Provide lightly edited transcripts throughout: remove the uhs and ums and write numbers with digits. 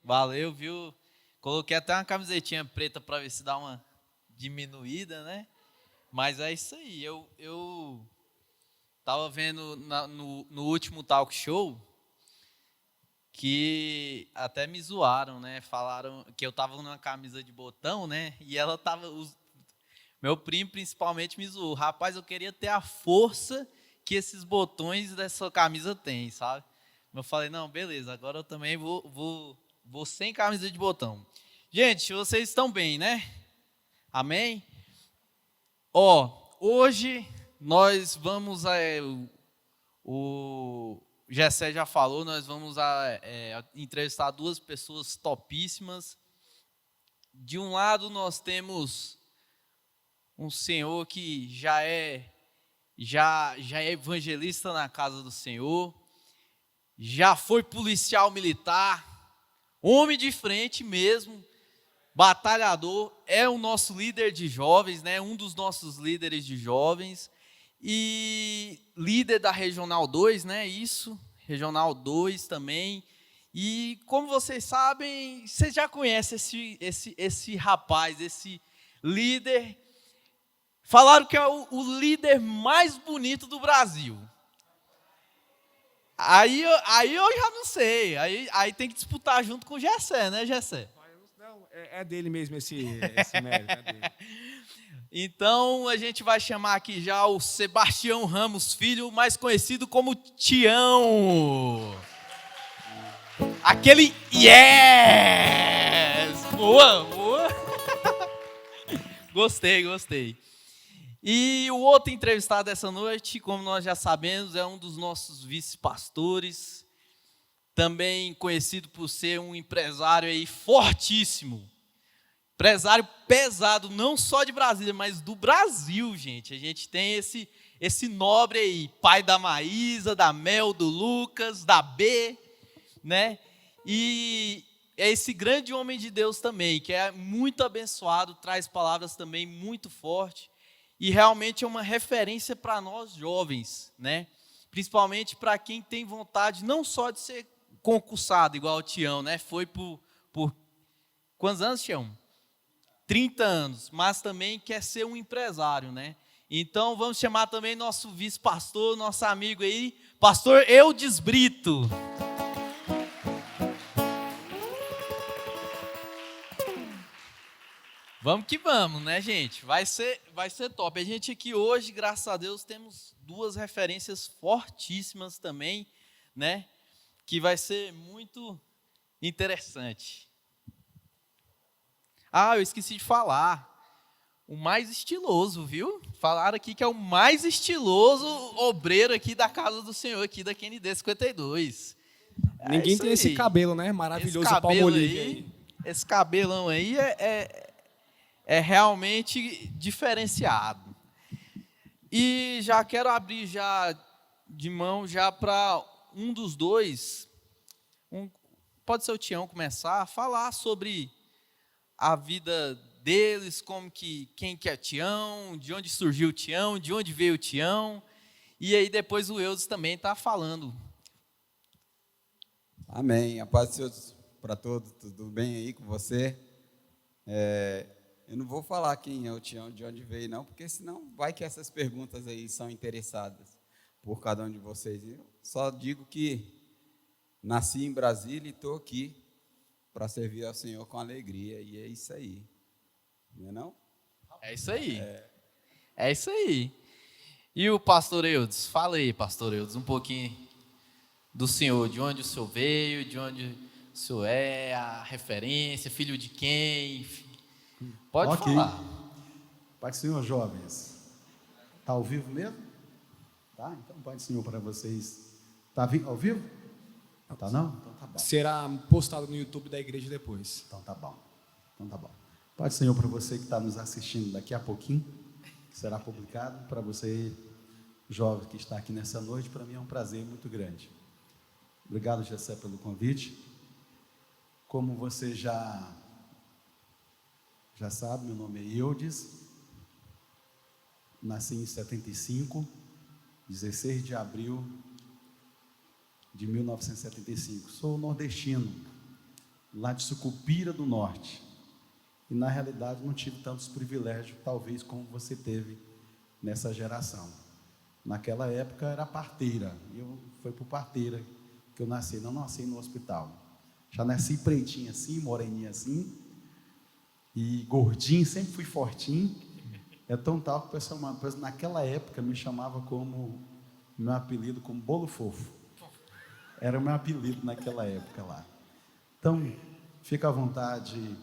Valeu, viu? Coloquei até uma camisetinha preta para ver se dá uma diminuída, né? Mas é isso aí. Eu tava vendo no último talk show que até me zoaram, né? Falaram que eu tava numa camisa de botão, né? E ela tava. Meu primo principalmente me zoou. Rapaz, eu queria ter a força que esses botões dessa camisa têm, sabe? Eu falei, não, beleza, agora eu também vou sem camisa de botão. Gente, vocês estão bem, né? Amém? Ó, hoje nós vamos, o Gessé já falou, nós vamos entrevistar duas pessoas topíssimas. De um lado nós temos um senhor que já é evangelista na casa do Senhor, já foi policial militar, homem de frente mesmo, batalhador, é o nosso líder de jovens, né? Um dos nossos líderes de jovens e líder da Regional 2, né? Isso, Regional 2 também. E como vocês sabem, vocês já conhecem esse rapaz, esse líder. Falaram que é o líder mais bonito do Brasil. Aí eu já não sei. Aí tem que disputar junto com o Gessé, né, Gessé? Não, é dele mesmo esse mérito, é dele. Então a gente vai chamar aqui já o Sebastião Ramos Filho, mais conhecido como Tião. Aquele yes! Boa, boa. Gostei. E o outro entrevistado dessa noite, como nós já sabemos, é um dos nossos vice-pastores, também conhecido por ser um empresário aí fortíssimo. Empresário pesado, não só de Brasília, mas do Brasil, gente. A gente tem esse nobre aí, pai da Maísa, da Mel, do Lucas, da B, né? E é esse grande homem de Deus também, que é muito abençoado, traz palavras também muito fortes. E realmente é uma referência para nós jovens, né? Principalmente para quem tem vontade não só de ser concursado, igual o Tião, né? Foi por quantos anos, Tião? 30 anos, mas também quer ser um empresário, né? Então vamos chamar também nosso vice-pastor, nosso amigo aí, pastor Eudes Brito. Vamos que vamos, né, gente? Vai ser top. A gente aqui hoje, graças a Deus, temos duas referências fortíssimas também, né? Que vai ser muito interessante. Ah, eu esqueci de falar. O mais estiloso, viu? Falaram aqui que é o mais estiloso obreiro aqui da casa do Senhor, aqui da QND 52. É Ninguém isso tem esse aí. cabelo, né? Esse Maravilhoso, cabelo Palmolive aí, aí. esse cabelão aí é realmente diferenciado. E já quero abrir já de mão já para um dos dois, pode ser o Tião começar a falar sobre a vida deles, quem que é Tião, de onde surgiu o Tião, de onde veio o Tião. E aí depois o Eudes também está falando. Amém. A paz de Deus para todos. Tudo bem aí com você? Eu não vou falar quem é o Tião, de onde veio, não, porque senão vai que essas perguntas aí são interessadas por cada um de vocês. Eu só digo que nasci em Brasília e estou aqui para servir ao Senhor com alegria. E é isso aí. Não é não? É isso aí. É isso aí. E o pastor Eudes? Fala aí, pastor Eudes, um pouquinho do senhor, de onde o senhor veio, de onde o senhor é, a referência, filho de quem, pode Ok. falar. Pai do Senhor, jovens. Está ao vivo mesmo? Tá? Então, Pai do Senhor para vocês. Está ao vivo? Tá não? Então tá bom. Será postado no YouTube da igreja depois. Então tá bom. Pai do Senhor para você que está nos assistindo daqui a pouquinho, que será publicado. Para você, jovem que está aqui nessa noite, para mim é um prazer muito grande. Obrigado, Gessé, pelo convite. Como você já sabe, meu nome é Eudes. Nasci em 75, 16 de abril de 1975. Sou nordestino, lá de Sucupira do Norte. E na realidade não tive tantos privilégios, talvez como você teve nessa geração. Naquela época era parteira, foi por parteira que eu nasci, não nasci no hospital. Já nasci pretinho assim, moreninho assim, e gordinho, sempre fui fortinho. É tão tal que o pessoal naquela época me chamava como, meu apelido como Bolo Fofo. Era o meu apelido naquela época lá. Então, fica à vontade,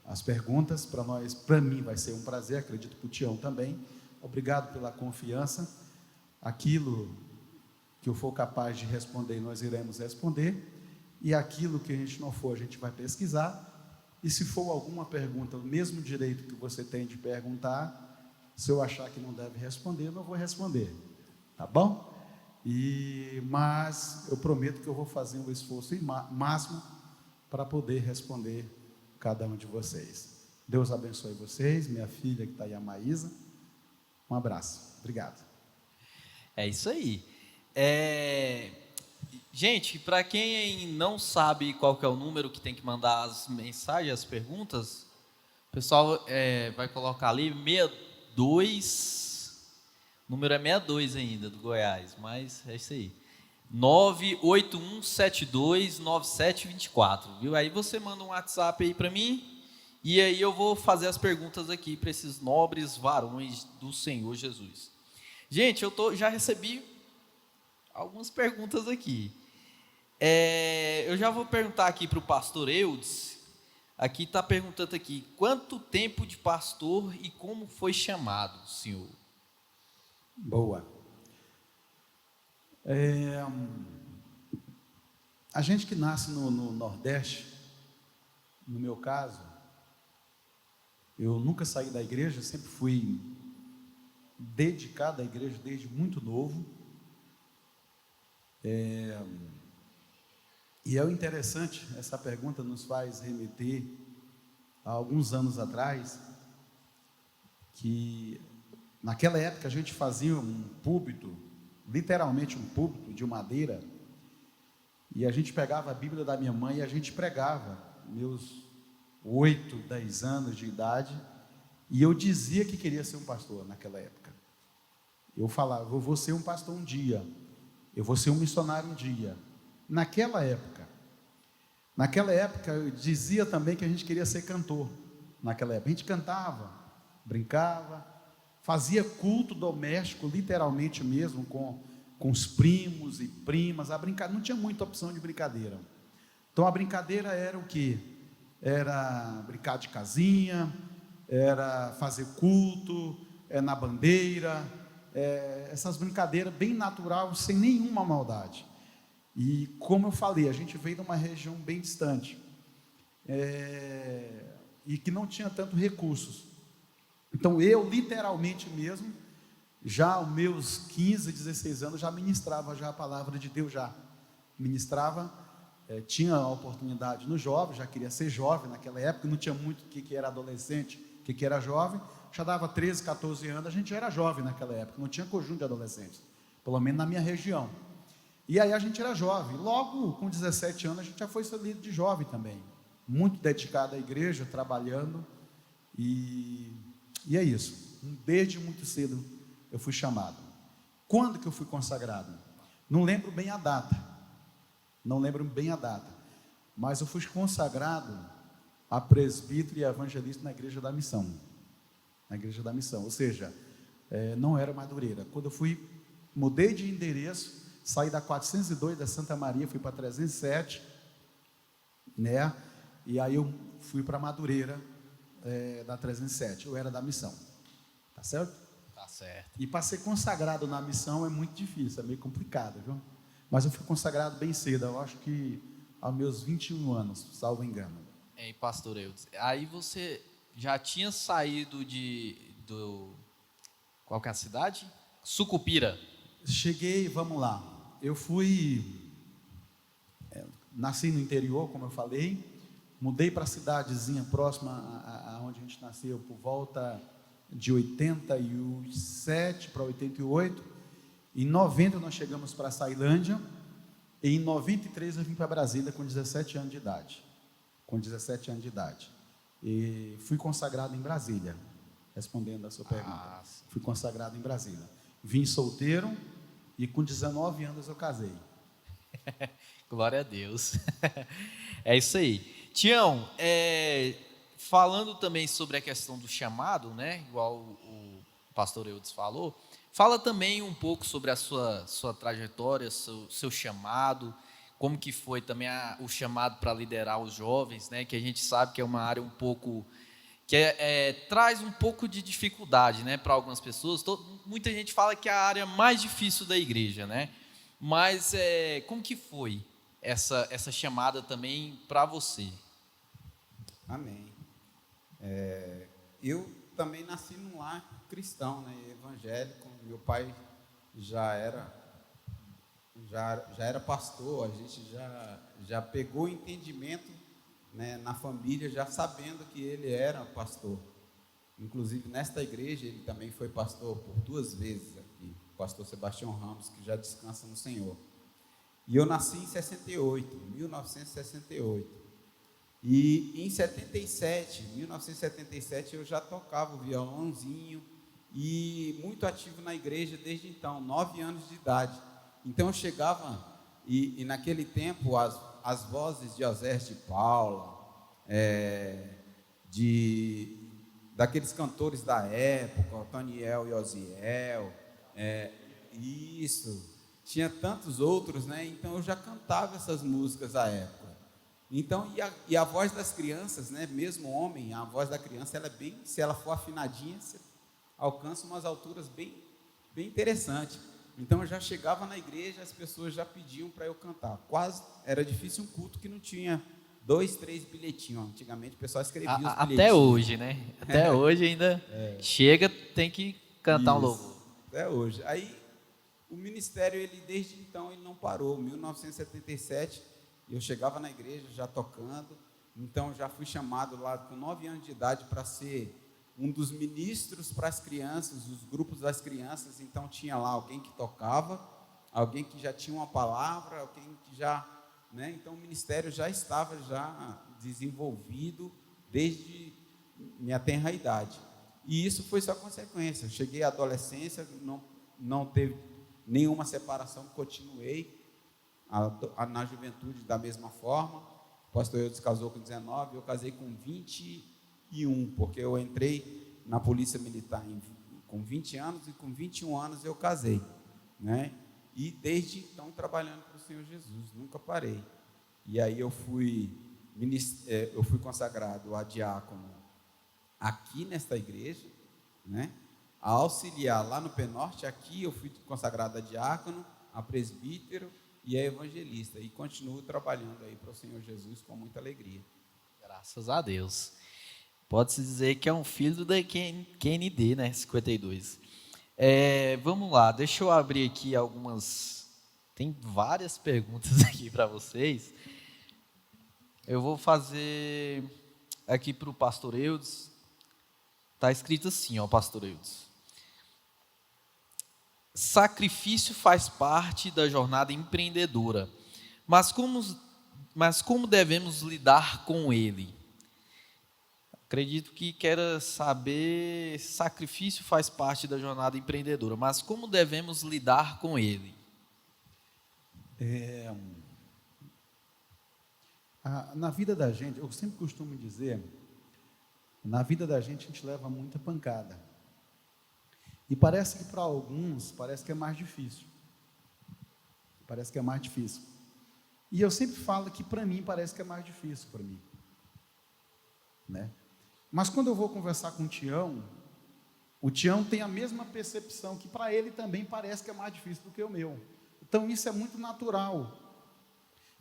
as perguntas para mim vai ser um prazer, acredito para o Tião também. Obrigado pela confiança. Aquilo que eu for capaz de responder, nós iremos responder. E aquilo que a gente não for, a gente vai pesquisar. E se for alguma pergunta, o mesmo direito que você tem de perguntar, se eu achar que não deve responder, eu não vou responder. Tá bom? Mas eu prometo que eu vou fazer um esforço máximo para poder responder cada um de vocês. Deus abençoe vocês, minha filha que está aí, a Maísa. Um abraço. Obrigado. É isso aí. Gente, para quem não sabe qual que é o número que tem que mandar as mensagens, as perguntas, o pessoal vai colocar ali 62, o número é 62 ainda, do Goiás, mas é isso aí. 981729724, viu? Aí você manda um WhatsApp aí para mim, e aí eu vou fazer as perguntas aqui para esses nobres varões do Senhor Jesus. Gente, já recebi algumas perguntas aqui. Eu já vou perguntar aqui para o pastor Eudes. Aqui está perguntando aqui, quanto tempo de pastor e como foi chamado, senhor? Boa. A gente que nasce no Nordeste, no meu caso, eu nunca saí da igreja, sempre fui dedicado à igreja desde muito novo. E é o interessante, essa pergunta nos faz remeter a alguns anos atrás, que naquela época a gente fazia um púlpito, literalmente um púlpito de madeira, e a gente pegava a Bíblia da minha mãe e a gente pregava, meus 8, 10 anos de idade, e eu dizia que queria ser um pastor naquela época. Eu falava, eu vou ser um pastor um dia, eu vou ser um missionário um dia. Naquela época eu dizia também que a gente queria ser cantor. Naquela época a gente cantava, brincava, fazia culto doméstico, literalmente mesmo, com os primos e primas. A brincadeira, não tinha muita opção de brincadeira. Então a brincadeira era o quê? Era brincar de casinha, era fazer culto, na bandeira, essas brincadeiras bem natural, sem nenhuma maldade. E como eu falei, a gente veio de uma região bem distante, e que não tinha tanto recursos. Então eu literalmente mesmo, já aos meus 15, 16 anos, já ministrava já a palavra de Deus, já ministrava, tinha a oportunidade no jovem, já queria ser jovem naquela época, não tinha muito o que era adolescente, o que era jovem, já dava 13, 14 anos, a gente já era jovem naquela época, não tinha conjunto de adolescentes, pelo menos na minha região. E aí a gente era jovem, logo com 17 anos a gente já foi ser líder de jovem também, muito dedicado à igreja, trabalhando, e é isso, desde muito cedo eu fui chamado. Quando que eu fui consagrado? Não lembro bem a data, mas eu fui consagrado a presbítero e evangelista na Igreja da Missão, ou seja, não era Madureira. Quando eu mudei de endereço, saí da 402 da Santa Maria, fui para 307, né? E aí eu fui para Madureira, da 307, eu era da missão, tá certo? Tá certo. E para ser consagrado na missão é muito difícil, é meio complicado, viu? Mas eu fui consagrado bem cedo, eu acho que aos meus 21 anos, salvo engano. Pastor Eudes, aí você já tinha saído qual que é a cidade? Sucupira. Cheguei, vamos lá, eu nasci no interior, como eu falei, mudei para a cidadezinha próxima a onde a gente nasceu, por volta de 87 para 88, em 90 nós chegamos para a Sailândia. Em 93 eu vim para Brasília com 17 anos de idade. Com 17 anos de idade. E fui consagrado em Brasília, respondendo a sua pergunta. Fui consagrado em Brasília. Vim solteiro e com 19 anos eu casei. Glória a Deus. É isso aí. Tião, falando também sobre a questão do chamado, né? Igual o pastor Eudes falou, fala também um pouco sobre a sua trajetória, seu chamado, como que foi também o chamado para liderar os jovens, né? Que a gente sabe que é uma área um pouco que traz um pouco de dificuldade, né, para algumas pessoas. Muita gente fala que é a área mais difícil da igreja, né? Mas como que foi essa chamada também para você? Amém. Eu também nasci num lar cristão, né, evangélico. Meu pai já era pastor. A gente já pegou entendimento, né, na família, já sabendo que ele era pastor. Inclusive, nesta igreja, ele também foi pastor por 2 vezes aqui, o pastor Sebastião Ramos, que já descansa no Senhor. E eu nasci em 1968. E em 1977, eu já tocava o violãozinho e muito ativo na igreja desde então, 9 anos de idade. Então eu chegava, e naquele tempo as vozes de Osés de Paula, daqueles cantores da época, Otoniel e Osiel, tinha tantos outros, né? Então eu já cantava essas músicas à época. Então, e a voz das crianças, né? Mesmo homem, a voz da criança, ela se ela for afinadinha, você alcança umas alturas bem interessantes. Então eu já chegava na igreja, as pessoas já pediam para eu cantar. Era difícil um culto que não tinha 2, 3 bilhetinhos. Antigamente o pessoal escrevia os bilhetinhos. Até hoje, né? Até hoje ainda chega, tem que cantar um louvor. Até hoje. Aí o ministério, desde então, ele não parou. Em 1977, eu chegava na igreja já tocando. Então já fui chamado lá com 9 anos de idade para ser um dos ministros para as crianças, os grupos das crianças. Então tinha lá alguém que tocava, alguém que já tinha uma palavra, alguém que já, né? Então o ministério já estava desenvolvido desde minha tenra idade. E isso foi só consequência. Eu cheguei à adolescência, não teve nenhuma separação, continuei na juventude da mesma forma. O pastor Eudes casou com 19, eu casei com 21, porque eu entrei na polícia militar com 20 anos e com 21 anos eu casei, né? E desde então trabalhando para o Senhor Jesus, nunca parei. E aí eu fui consagrado a diácono aqui nesta igreja, né? A auxiliar lá no Penorte. Aqui eu fui consagrado a diácono, a presbítero e a evangelista, e continuo trabalhando aí para o Senhor Jesus com muita alegria. Graças a Deus. Pode-se dizer que é um filho da QND, né? 52. Vamos lá, deixa eu abrir aqui algumas. Tem várias perguntas aqui para vocês. Eu vou fazer aqui para o pastor Eudes. Está escrito assim, ó, pastor Eudes. Sacrifício faz parte da jornada empreendedora, mas como devemos lidar com ele? Acredito que queira saber, sacrifício faz parte da jornada empreendedora, mas como devemos lidar com ele? Na vida da gente, eu sempre costumo dizer, na vida da gente a gente leva muita pancada. E parece que para alguns, parece que é mais difícil. Parece que é mais difícil. E eu sempre falo que para mim parece que é mais difícil para mim, né? Mas quando eu vou conversar com o Tião tem a mesma percepção, que para ele também parece que é mais difícil do que o meu. Então isso é muito natural.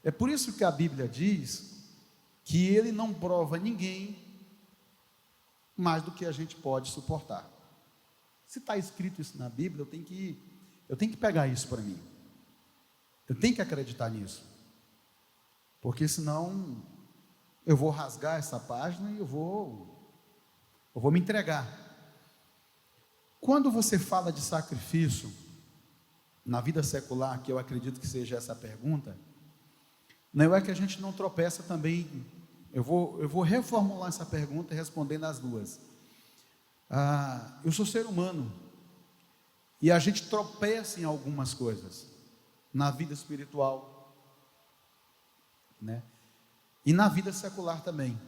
É por isso que a Bíblia diz que ele não prova ninguém mais do que a gente pode suportar. Se está escrito isso na Bíblia, eu tenho que pegar isso para mim. Eu tenho que acreditar nisso. Porque senão eu vou rasgar essa página e eu vou me entregar. Quando você fala de sacrifício na vida secular, que eu acredito que seja essa pergunta, Não é que a gente não tropeça também. Eu vou reformular essa pergunta e responder nas duas. Eu sou ser humano e a gente tropeça em algumas coisas na vida espiritual, né? E na vida secular também.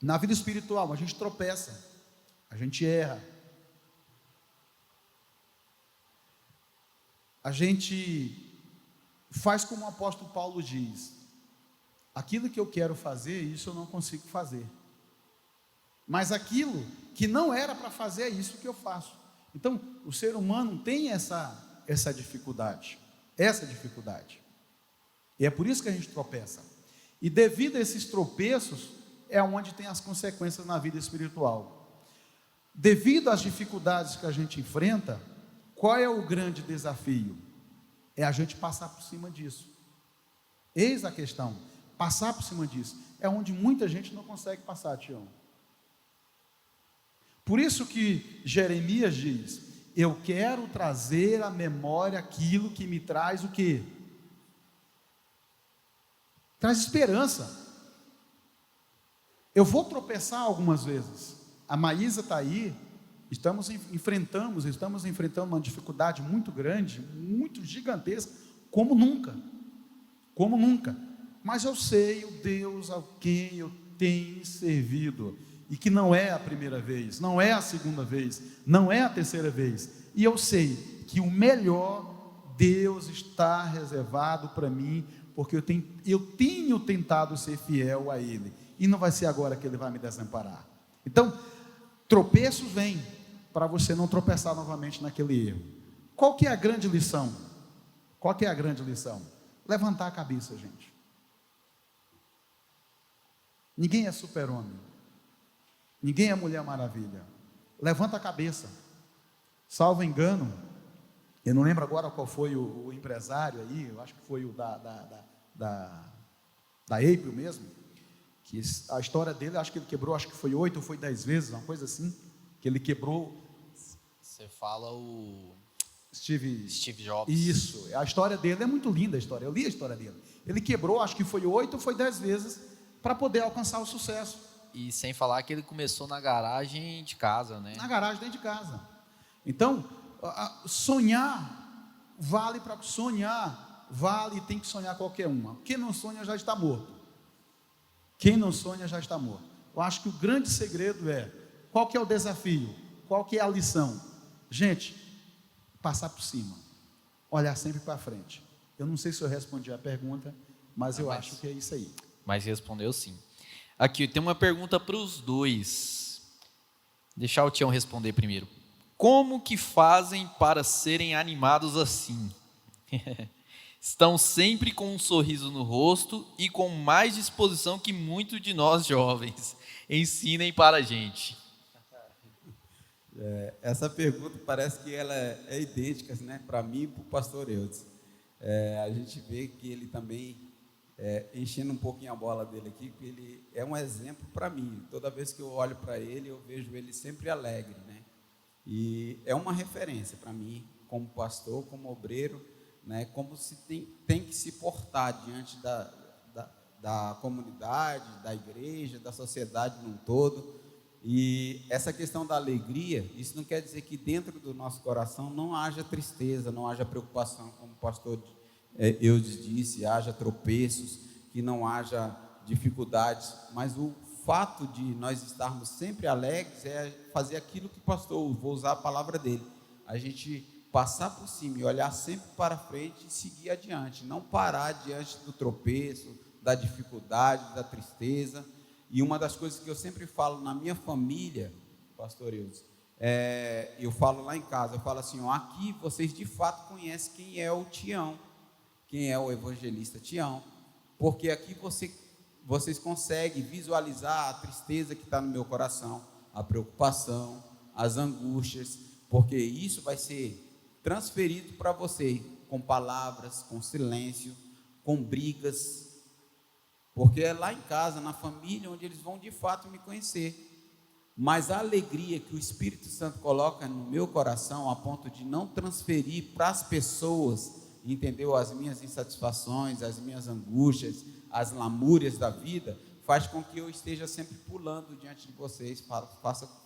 Na vida espiritual a gente tropeça, a gente erra, a gente faz como o apóstolo Paulo diz: aquilo que eu quero fazer, isso eu não consigo fazer, mas aquilo que não era para fazer, é isso que eu faço. Então, o ser humano tem essa dificuldade, e é por isso que a gente tropeça, e devido a esses tropeços, é onde tem as consequências na vida espiritual. Devido às dificuldades que a gente enfrenta, qual é o grande desafio? É a gente passar por cima disso. Eis a questão, passar por cima disso. É onde muita gente não consegue passar, Tião. Por isso que Jeremias diz: eu quero trazer à memória aquilo que me traz o quê? Traz esperança. Eu vou tropeçar algumas vezes. A Maísa está aí. Estamos enfrentando uma dificuldade muito grande, muito gigantesca, como nunca. Mas eu sei o Deus a quem eu tenho servido, e que não é a primeira vez, não é a segunda vez, não é a terceira vez, e eu sei que o melhor Deus está reservado para mim, porque eu tenho tentado ser fiel a Ele, e não vai ser agora que Ele vai me desamparar. Então, tropeços vêm, para você não tropeçar novamente naquele erro. Qual que é a grande lição? Levantar a cabeça, gente. Ninguém é super-homem, ninguém é Mulher Maravilha. Levanta a cabeça. Salvo engano, eu não lembro agora qual foi o empresário aí, eu acho que foi o da April mesmo, que a história dele, acho que ele quebrou, acho que foi 8 ou foi 10 vezes, uma coisa assim, que ele quebrou. Você fala o Steve Jobs. Isso, a história dele é muito linda, eu li a história dele. Ele quebrou, acho que foi 8 ou foi 10 vezes, para poder alcançar o sucesso. E sem falar que ele começou na garagem de casa, né? Na garagem dentro de casa. Então, sonhar vale, e tem que sonhar qualquer uma. Quem não sonha já está morto. Eu acho que o grande segredo é: qual que é o desafio? Qual que é a lição? Gente, passar por cima, olhar sempre para frente. Eu não sei se eu respondi a pergunta, mas eu acho que é isso aí. Mas respondeu sim. Aqui, tem uma pergunta para os dois. Deixar o Tião responder primeiro. Como que fazem para serem animados assim? Estão sempre com um sorriso no rosto e com mais disposição que muitos de nós jovens. Ensinem para a gente. Essa pergunta parece que ela é idêntica, né, para mim e para o pastor Eudes. A gente vê que ele também, enchendo um pouquinho a bola dele aqui, que ele é um exemplo para mim. Toda vez que eu olho para ele, eu vejo ele sempre alegre, né? E é uma referência para mim, como pastor, como obreiro, né, como se tem que se portar diante da comunidade, da igreja, da sociedade num todo. E essa questão da alegria, isso não quer dizer que dentro do nosso coração não haja tristeza, não haja preocupação, como o pastor Eudes disse, haja tropeços, que não haja dificuldades, mas o fato de nós estarmos sempre alegres é fazer aquilo que o pastor, vou usar a palavra dele, a gente passar por cima e olhar sempre para frente e seguir adiante, não parar diante do tropeço, da dificuldade, da tristeza. E uma das coisas que eu sempre falo na minha família, pastor Eudes, eu falo lá em casa, eu falo assim, aqui vocês de fato conhecem quem é o Tião, quem é o evangelista Tião, porque aqui vocês conseguem visualizar a tristeza que está no meu coração, a preocupação, as angústias, porque isso vai ser transferido para você, com palavras, com silêncio, com brigas, porque é lá em casa, na família, onde eles vão de fato me conhecer. Mas a alegria que o Espírito Santo coloca no meu coração, a ponto de não transferir para as pessoas entendeu? As minhas insatisfações, as minhas angústias, as lamúrias da vida, faz com que eu esteja sempre pulando diante de vocês,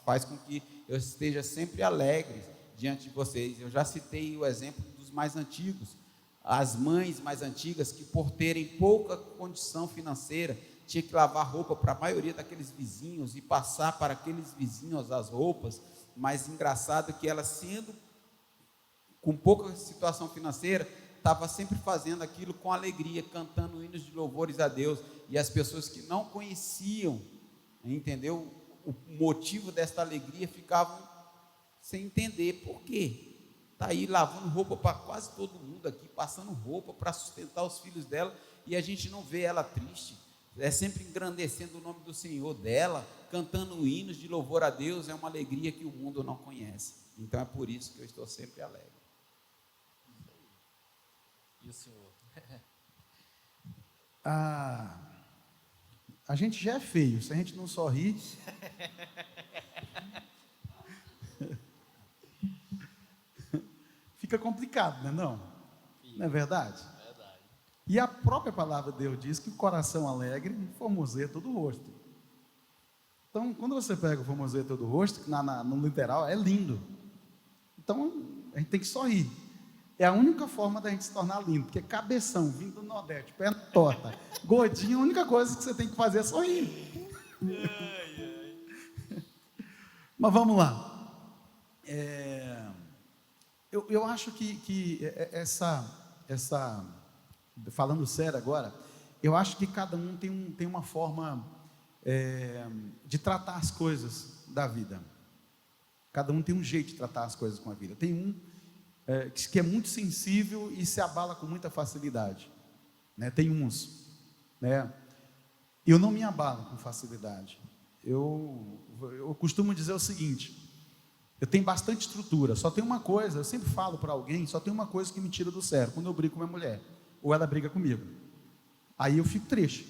faz com que eu esteja sempre alegre diante de vocês. Eu já citei o exemplo dos mais antigos, as mães mais antigas que, por terem pouca condição financeira, tinha que lavar roupa para a maioria daqueles vizinhos e passar para aqueles vizinhos as roupas. Mas engraçado que ela, sendo com pouca situação financeira, estava sempre fazendo aquilo com alegria, cantando hinos de louvores a Deus, e as pessoas que não conheciam, entendeu, o motivo desta alegria, ficavam sem entender por quê. Está aí lavando roupa para quase todo mundo aqui, passando roupa para sustentar os filhos dela, e a gente não vê ela triste, sempre engrandecendo o nome do Senhor dela, cantando hinos de louvor a Deus. É uma alegria que o mundo não conhece. Então é por isso que eu estou sempre alegre. E o senhor? A gente já é feio, se a gente não sorri. Fica complicado, né? Não é verdade? Verdade. E a própria palavra de Deus diz que o coração alegre formoseia todo o rosto. Então, quando você pega o formoseia todo o rosto, que no literal é lindo. Então, a gente tem que sorrir. É a única forma da gente se tornar lindo, porque cabeção, vindo do Nordeste, perna torta, gordinho, a única coisa que você tem que fazer é sorrir. Mas vamos lá. Eu acho que falando sério agora, eu acho que cada um tem uma forma de tratar as coisas da vida. Cada um tem um jeito de tratar as coisas com a vida. Tem um que é muito sensível e se abala com muita facilidade, né? Tem uns, né? Eu não me abalo com facilidade. Eu costumo dizer o seguinte: eu tenho bastante estrutura, só tem uma coisa, eu sempre falo para alguém, só tem uma coisa que me tira do sério, quando eu brigo com minha mulher, ou ela briga comigo, aí eu fico triste,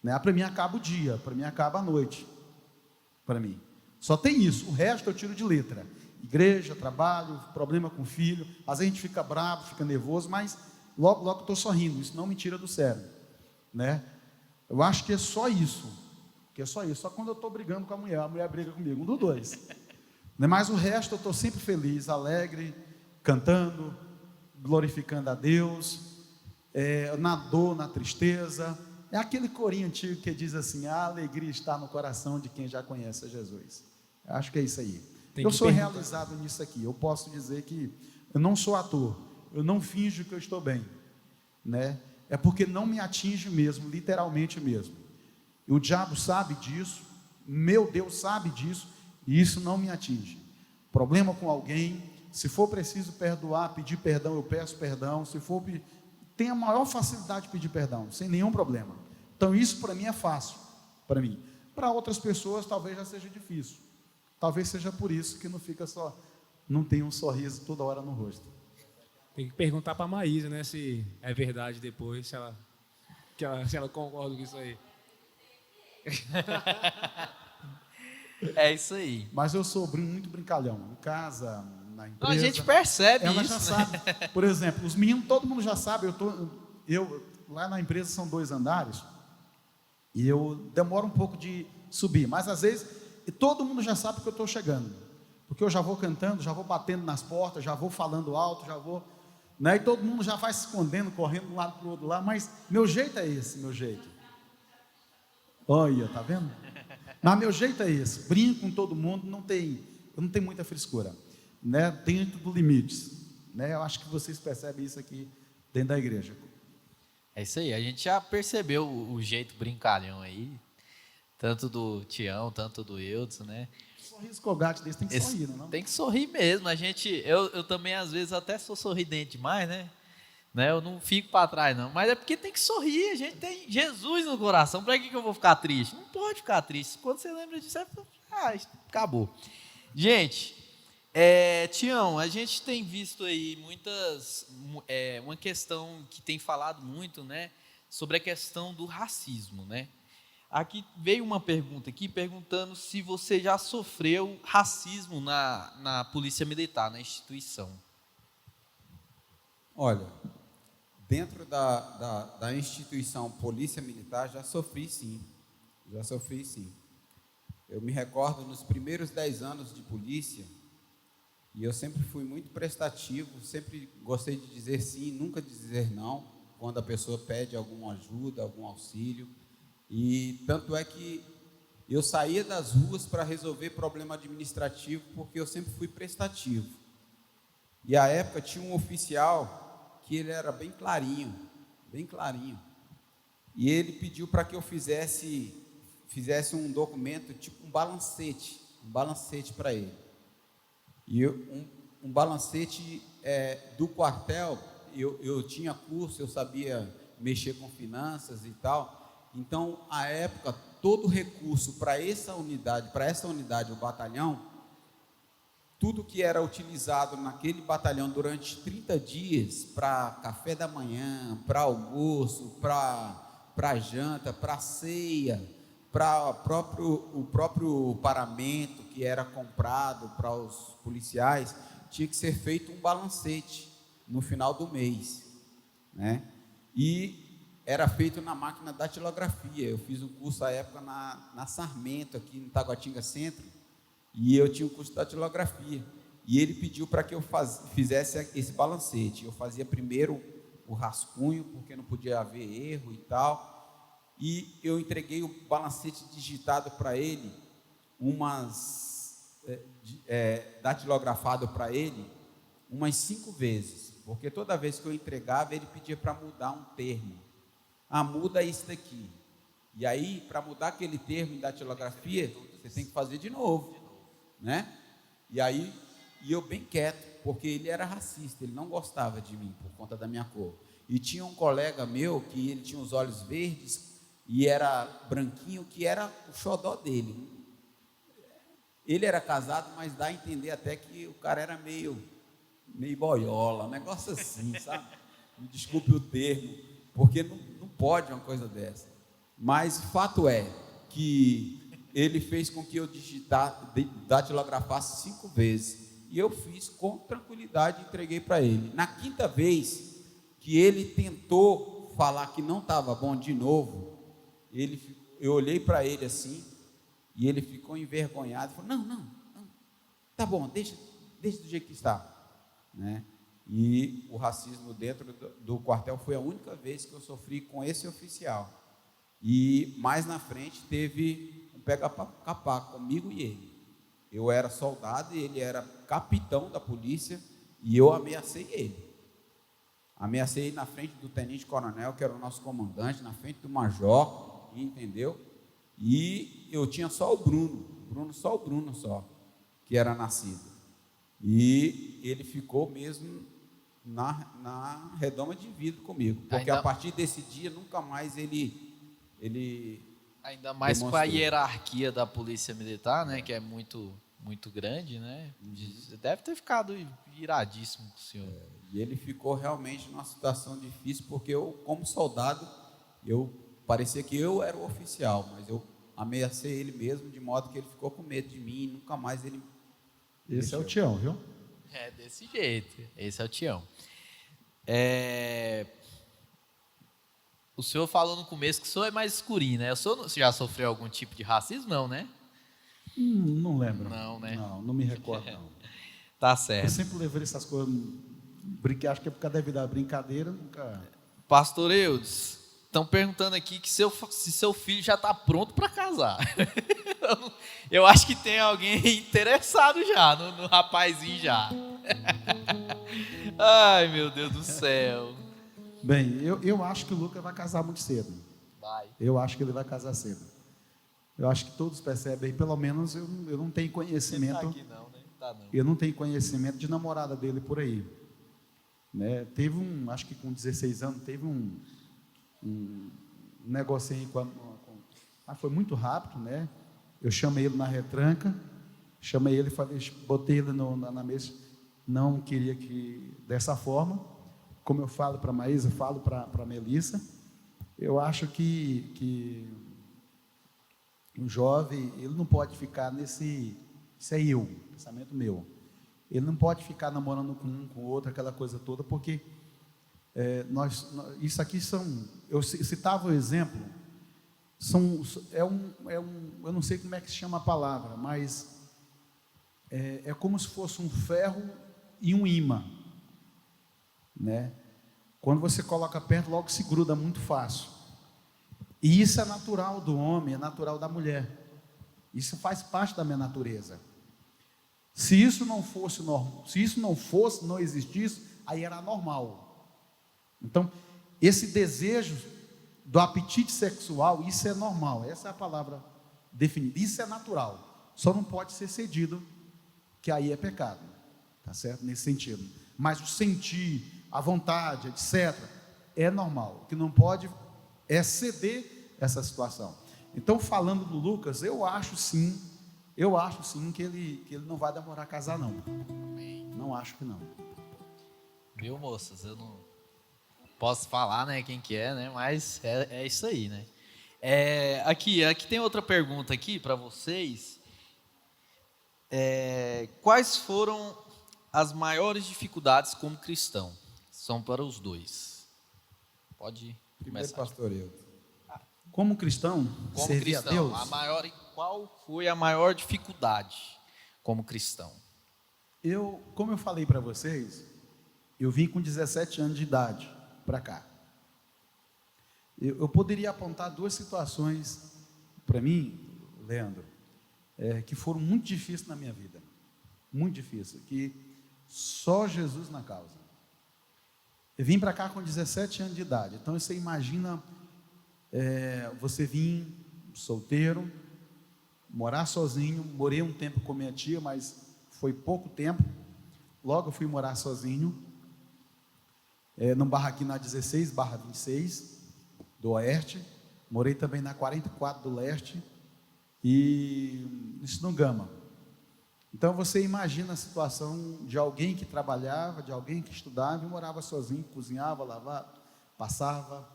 né? Para mim acaba o dia, para mim acaba a noite, para mim, só tem isso, o resto eu tiro de letra. Igreja, trabalho, problema com o filho, às vezes a gente fica bravo, fica nervoso, mas logo eu estou sorrindo, isso não me tira do sério, né? Eu acho que é só isso, só quando eu estou brigando com a mulher briga comigo, um dos dois, né? Mas o resto eu estou sempre feliz, alegre, cantando, glorificando a Deus, na dor, na tristeza. É aquele corinho antigo que diz assim: a alegria está no coração de quem já conhece a Jesus. Eu acho que é isso aí. Eu sou realizado nisso aqui. Eu posso dizer que eu não sou ator, eu não finjo que eu estou bem, né? É porque não me atinge mesmo, literalmente mesmo. E o diabo sabe disso, meu Deus sabe disso, e isso não me atinge. Problema com alguém, se for preciso perdoar, pedir perdão, eu peço perdão. Se for, tenho a maior facilidade de pedir perdão, sem nenhum problema. Então isso para mim é fácil, para mim. Para outras pessoas talvez já seja difícil. Talvez seja por isso que não tem um sorriso toda hora no rosto. Tem que perguntar para a Maísa, né, se é verdade depois, se ela concorda com isso aí. É isso aí. Mas eu sou muito brincalhão, em casa, na empresa. Não, a gente percebe ela isso. Já sabe. Por exemplo, os meninos, todo mundo já sabe, eu lá na empresa são 2 andares, e eu demoro um pouco de subir, mas às vezes todo mundo já sabe que eu estou chegando, porque eu já vou cantando, já vou batendo nas portas, já vou falando alto, já vou, né? E todo mundo já vai se escondendo, correndo de um lado para o outro lá, mas meu jeito é esse, meu jeito. Olha, tá vendo? Mas meu jeito é esse, brinco com todo mundo, eu não tenho muita frescura, né? Dentro dos limites, né? Eu acho que vocês percebem isso aqui dentro da igreja. É isso aí, a gente já percebeu o jeito brincalhão aí, tanto do Tião, tanto do Eudson, né? Sorriso colgate desse tem que sorrir, não? Tem que sorrir mesmo. Eu também às vezes até sou sorridente demais, né? Eu não fico para trás não, mas é porque tem que sorrir. A gente tem Jesus no coração. Para que eu vou ficar triste? Não pode ficar triste. Quando você lembra disso, acabou. Gente, Tião, a gente tem visto aí uma questão que tem falado muito, né? Sobre a questão do racismo, né? Aqui veio uma pergunta aqui perguntando se você já sofreu racismo na polícia militar, na instituição. Olha, dentro da instituição Polícia Militar, já sofri sim. Eu me recordo nos primeiros 10 anos de polícia, e eu sempre fui muito prestativo, sempre gostei de dizer sim, nunca de dizer não, quando a pessoa pede alguma ajuda, algum auxílio. E tanto é que eu saía das ruas para resolver problema administrativo, porque eu sempre fui prestativo. E à época tinha um oficial que ele era bem clarinho. E ele pediu para que eu fizesse um documento, tipo um balancete para ele. E um balancete do quartel, eu tinha curso, eu sabia mexer com finanças e tal. Então, à época, todo recurso para essa unidade, o batalhão, tudo que era utilizado naquele batalhão durante 30 dias, para café da manhã, para almoço, para janta, para ceia, para o próprio paramento que era comprado para os policiais, tinha que ser feito um balancete no final do mês, né? E era feito na máquina da datilografia. Eu fiz um curso à época na Sarmento, aqui no Taguatinga Centro, e eu tinha um curso de datilografia. E ele pediu para que eu fizesse esse balancete. Eu fazia primeiro o rascunho, porque não podia haver erro e tal. E eu entreguei o balancete digitado para ele, datilografado para ele, umas 5 vezes. Porque toda vez que eu entregava, ele pedia para mudar um termo. Muda isso daqui. E aí, para mudar aquele termo em datilografia, você tem que fazer de novo, né? E aí, eu bem quieto, porque ele era racista, ele não gostava de mim por conta da minha cor. E tinha um colega meu que ele tinha os olhos verdes e era branquinho, que era o xodó dele. Ele era casado, mas dá a entender até que o cara era meio boiola, um negócio assim, sabe? Me desculpe o termo, porque não pode uma coisa dessa. Mas o fato é que ele fez com que eu datilografasse 5 vezes. E eu fiz com tranquilidade e entreguei para ele. Na 5ª vez que ele tentou falar que não estava bom de novo, eu olhei para ele assim, e ele ficou envergonhado, falou, não, tá bom, deixa do jeito que está, né? E o racismo dentro do quartel foi a única vez que eu sofri com esse oficial. E mais na frente teve um pega-capá comigo e ele. Eu era soldado e ele era capitão da polícia, e eu ameacei ele. Ameacei na frente do tenente-coronel, que era o nosso comandante, na frente do major, entendeu? E eu tinha só o Bruno, que era nascido. E ele ficou mesmo na redoma de vidro comigo, porque a partir desse dia nunca mais ele ainda mais com a hierarquia da polícia militar, né, que é muito grande, né? Deve ter ficado iradíssimo com o senhor. E ele ficou realmente numa situação difícil, porque eu, como soldado, parecia que eu era o oficial, mas eu ameacei ele mesmo, de modo que ele ficou com medo de mim e nunca mais ele... Esse é o Tião, viu? É desse jeito, esse é o Tião. O senhor falou no começo que o senhor é mais escurinho, né? O senhor já sofreu algum tipo de racismo? Não, né? Não lembro. Não, né? Não me recordo, não. Tá certo. Eu sempre levei essas coisas, acho que é por causa da brincadeira, nunca... Pastor Eudes, estão perguntando aqui que se seu filho já está pronto para casar. Eu acho que tem alguém interessado já, no rapazinho já. Ai, meu Deus do céu. Bem, eu acho que o Lucas vai casar muito cedo. Vai. Eu acho que ele vai casar cedo. Eu acho que todos percebem, pelo menos eu não tenho conhecimento. Não tá aqui não, né? Tá não. Eu não tenho conhecimento de namorada dele por aí. Né? Teve acho que com 16 anos, teve um negocinho foi muito rápido, né? Eu chamei ele na retranca, botei ele na mesa, não queria que dessa forma, como eu falo para a Maísa, falo para a Melissa, eu acho que um jovem, ele não pode ficar isso é pensamento meu, ele não pode ficar namorando com um, com o outro, aquela coisa toda, porque Isso aqui eu citava o exemplo, eu não sei como é que se chama a palavra, mas é como se fosse um ferro e um ímã, né? Quando você coloca perto, logo se gruda muito fácil. E isso é natural do homem, é natural da mulher. Isso faz parte da minha natureza. Se isso não existisse, aí era normal. Então, esse desejo do apetite sexual, isso é normal. Essa é a palavra definida. Isso é natural. Só não pode ser cedido, que aí é pecado. Tá certo? Nesse sentido. Mas o sentir, a vontade, etc., é normal. O que não pode é ceder essa situação. Então, falando do Lucas, eu acho sim que ele não vai demorar a casar, não. Não acho que não. Viu, moças? Eu não posso falar, né, quem que é, né? Mas é isso aí, né? Aqui tem outra pergunta aqui para vocês. Quais foram as maiores dificuldades como cristão? São para os dois. Pode Primeiro, começar. pastor Hilton. Como cristão, servir a Deus. Qual foi a maior dificuldade como cristão? Como eu falei para vocês, eu vim com 17 anos de idade para cá. Eu poderia apontar duas situações para mim, Leandro, que foram muito difíceis na minha vida. Muito difíceis, que só Jesus na causa. Eu vim para cá com 17 anos de idade. Então você imagina você vir solteiro, morar sozinho. Morei um tempo com minha tia, mas foi pouco tempo. Logo eu fui morar sozinho, num barraquinho na 16/26 do Oeste. Morei também na 44 do Leste e isso no Gama. Então você imagina a situação de alguém que trabalhava, de alguém que estudava e morava sozinho, cozinhava, lavava, passava,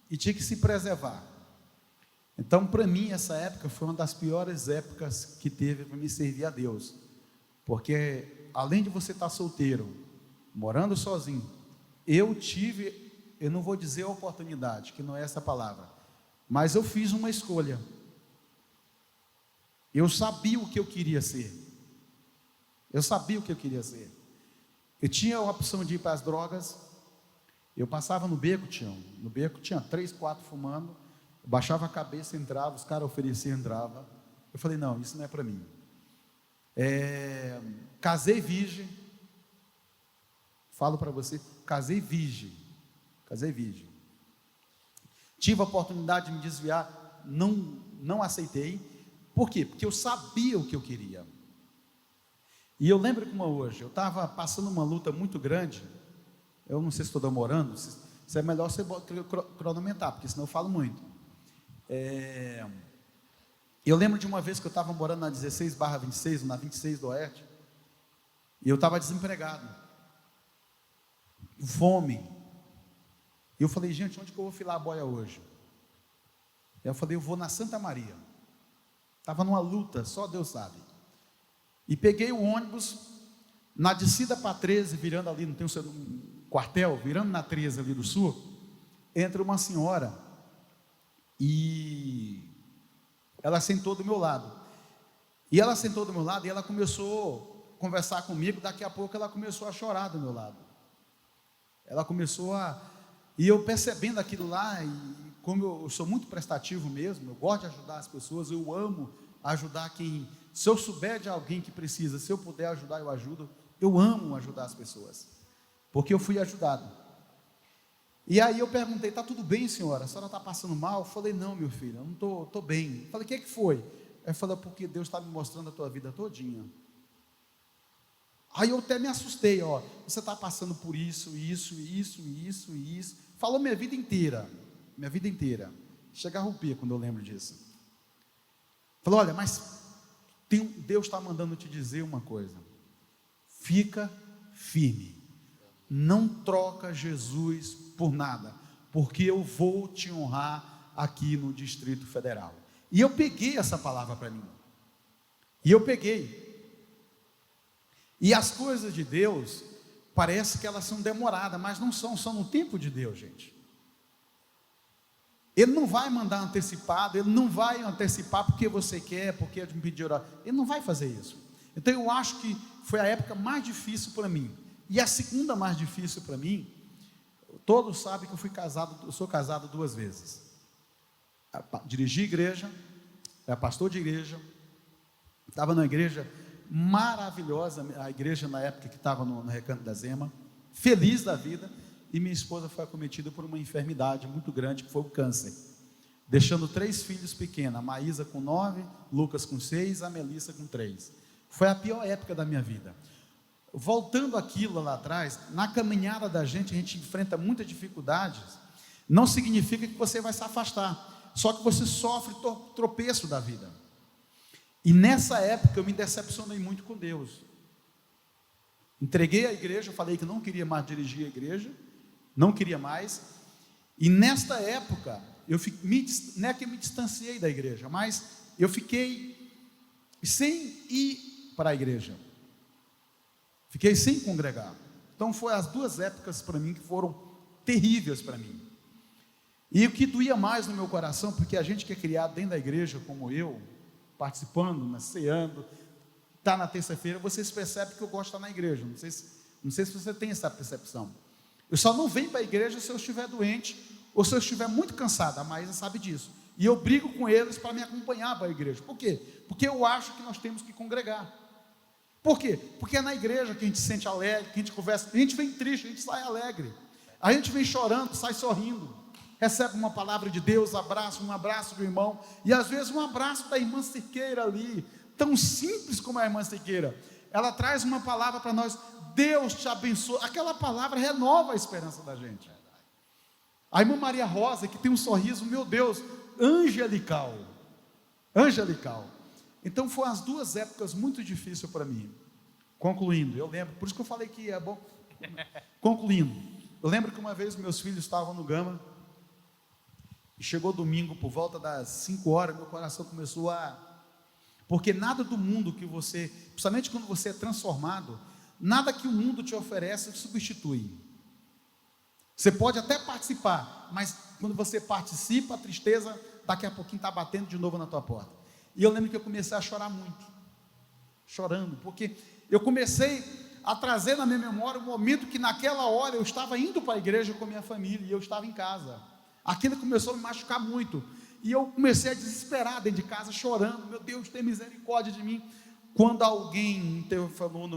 e tinha que se preservar. Então, para mim, essa época foi uma das piores épocas que teve para me servir a Deus, porque além de você estar solteiro, morando sozinho, eu não vou dizer a oportunidade, que não é essa palavra, mas eu fiz uma escolha. Eu sabia o que eu queria ser. Eu tinha a opção de ir para as drogas. Eu passava no beco, tinha 3, 4 fumando. Eu baixava a cabeça, entrava, os caras ofereciam, entrava. Eu falei, não, isso não é para mim. Casei virgem. Falo para você, casei virgem. Tive a oportunidade de me desviar, não aceitei. Por quê? Porque eu sabia o que eu queria. E eu lembro como hoje, eu estava passando uma luta muito grande. Eu não sei se estou demorando, se é melhor você cronometrar, porque senão eu falo muito. Eu lembro de uma vez que eu estava morando na 16/26, na 26 do Oeste, e eu estava desempregado, com fome. E eu falei, gente, onde que eu vou filar a boia hoje? Eu falei, eu vou na Santa Maria. Estava numa luta, só Deus sabe. E peguei o ônibus, na descida para 13, virando ali, não tem um quartel, virando na 13 ali do sul, entra uma senhora, e ela sentou do meu lado. E ela começou a conversar comigo, daqui a pouco ela começou a chorar do meu lado. E eu percebendo aquilo lá, e como eu sou muito prestativo mesmo, eu gosto de ajudar as pessoas, eu amo ajudar quem, se eu souber de alguém que precisa, se eu puder ajudar, eu ajudo. Eu amo ajudar as pessoas, porque eu fui ajudado. E aí eu perguntei, está tudo bem, senhora? A senhora está passando mal? Eu falei, não, meu filho, eu não estou bem. Eu falei, o que foi? Ela falou, porque Deus está me mostrando a tua vida todinha. Aí eu até me assustei, você está passando por isso. Falou minha vida inteira. Chega a romper quando eu lembro disso. Falou, olha, mas Deus está mandando te dizer uma coisa. Fica firme. Não troca Jesus por nada, porque eu vou te honrar aqui no Distrito Federal. E eu peguei essa palavra para mim. E as coisas de Deus, Parece que elas são demoradas, mas não são no tempo de Deus, gente. Ele não vai mandar antecipado, ele não vai antecipar porque você quer, porque me pediu orar. Ele não vai fazer isso. Então eu acho que foi a época mais difícil para mim. E a segunda mais difícil para mim, todos sabem que eu sou casado 2 vezes. Dirigi igreja, era pastor de igreja, estava numa igreja maravilhosa, a igreja na época que estava no Recanto da Zema, feliz da vida, e minha esposa foi acometida por uma enfermidade muito grande, que foi o câncer, deixando 3 filhos pequenos, a Maísa com 9, Lucas com 6, a Melissa com 3. Foi a pior época da minha vida. Voltando aquilo lá atrás, na caminhada da gente, a gente enfrenta muitas dificuldades, não significa que você vai se afastar, só que você sofre tropeço da vida. E nessa época eu me decepcionei muito com Deus. Entreguei a igreja, falei que não queria mais dirigir a igreja, não queria mais. E nesta época, não é que eu me distanciei da igreja, mas eu fiquei sem ir para a igreja. Fiquei sem congregar. Então foram as 2 épocas para mim que foram terríveis para mim. E o que doía mais no meu coração, porque a gente que é criado dentro da igreja, como eu, participando, ceando, está na terça-feira, vocês percebem que eu gosto de estar na igreja. Não sei se você tem essa percepção. Eu só não venho para a igreja se eu estiver doente, ou se eu estiver muito cansado. A Maísa sabe disso. E eu brigo com eles para me acompanhar para a igreja. Por quê? Porque eu acho que nós temos que congregar. Por quê? Porque é na igreja que a gente se sente alegre, que a gente conversa. A gente vem triste, a gente sai alegre. A gente vem chorando, sai sorrindo. Recebe uma palavra de Deus, um abraço do irmão, e às vezes um abraço da irmã Siqueira ali, tão simples como a irmã Siqueira, ela traz uma palavra para nós, Deus te abençoe, aquela palavra renova a esperança da gente. A irmã Maria Rosa, que tem um sorriso, meu Deus, angelical, então foram as 2 épocas muito difíceis para mim. Concluindo, eu lembro, por isso que eu falei que é bom, concluindo, eu lembro que uma vez meus filhos estavam no Gama, e chegou domingo, por volta das 5 horas, meu coração começou porque nada do mundo que você, principalmente quando você é transformado, nada que o mundo te oferece te substitui. Você pode até participar, mas quando você participa, a tristeza daqui a pouquinho está batendo de novo na tua porta. E eu lembro que eu comecei a chorar muito, chorando, porque eu comecei a trazer na minha memória o momento que naquela hora eu estava indo para a igreja com a minha família, e eu estava em casa. Aquilo começou a me machucar muito, e eu comecei a desesperar dentro de casa, chorando, meu Deus, tem misericórdia de mim, quando alguém falou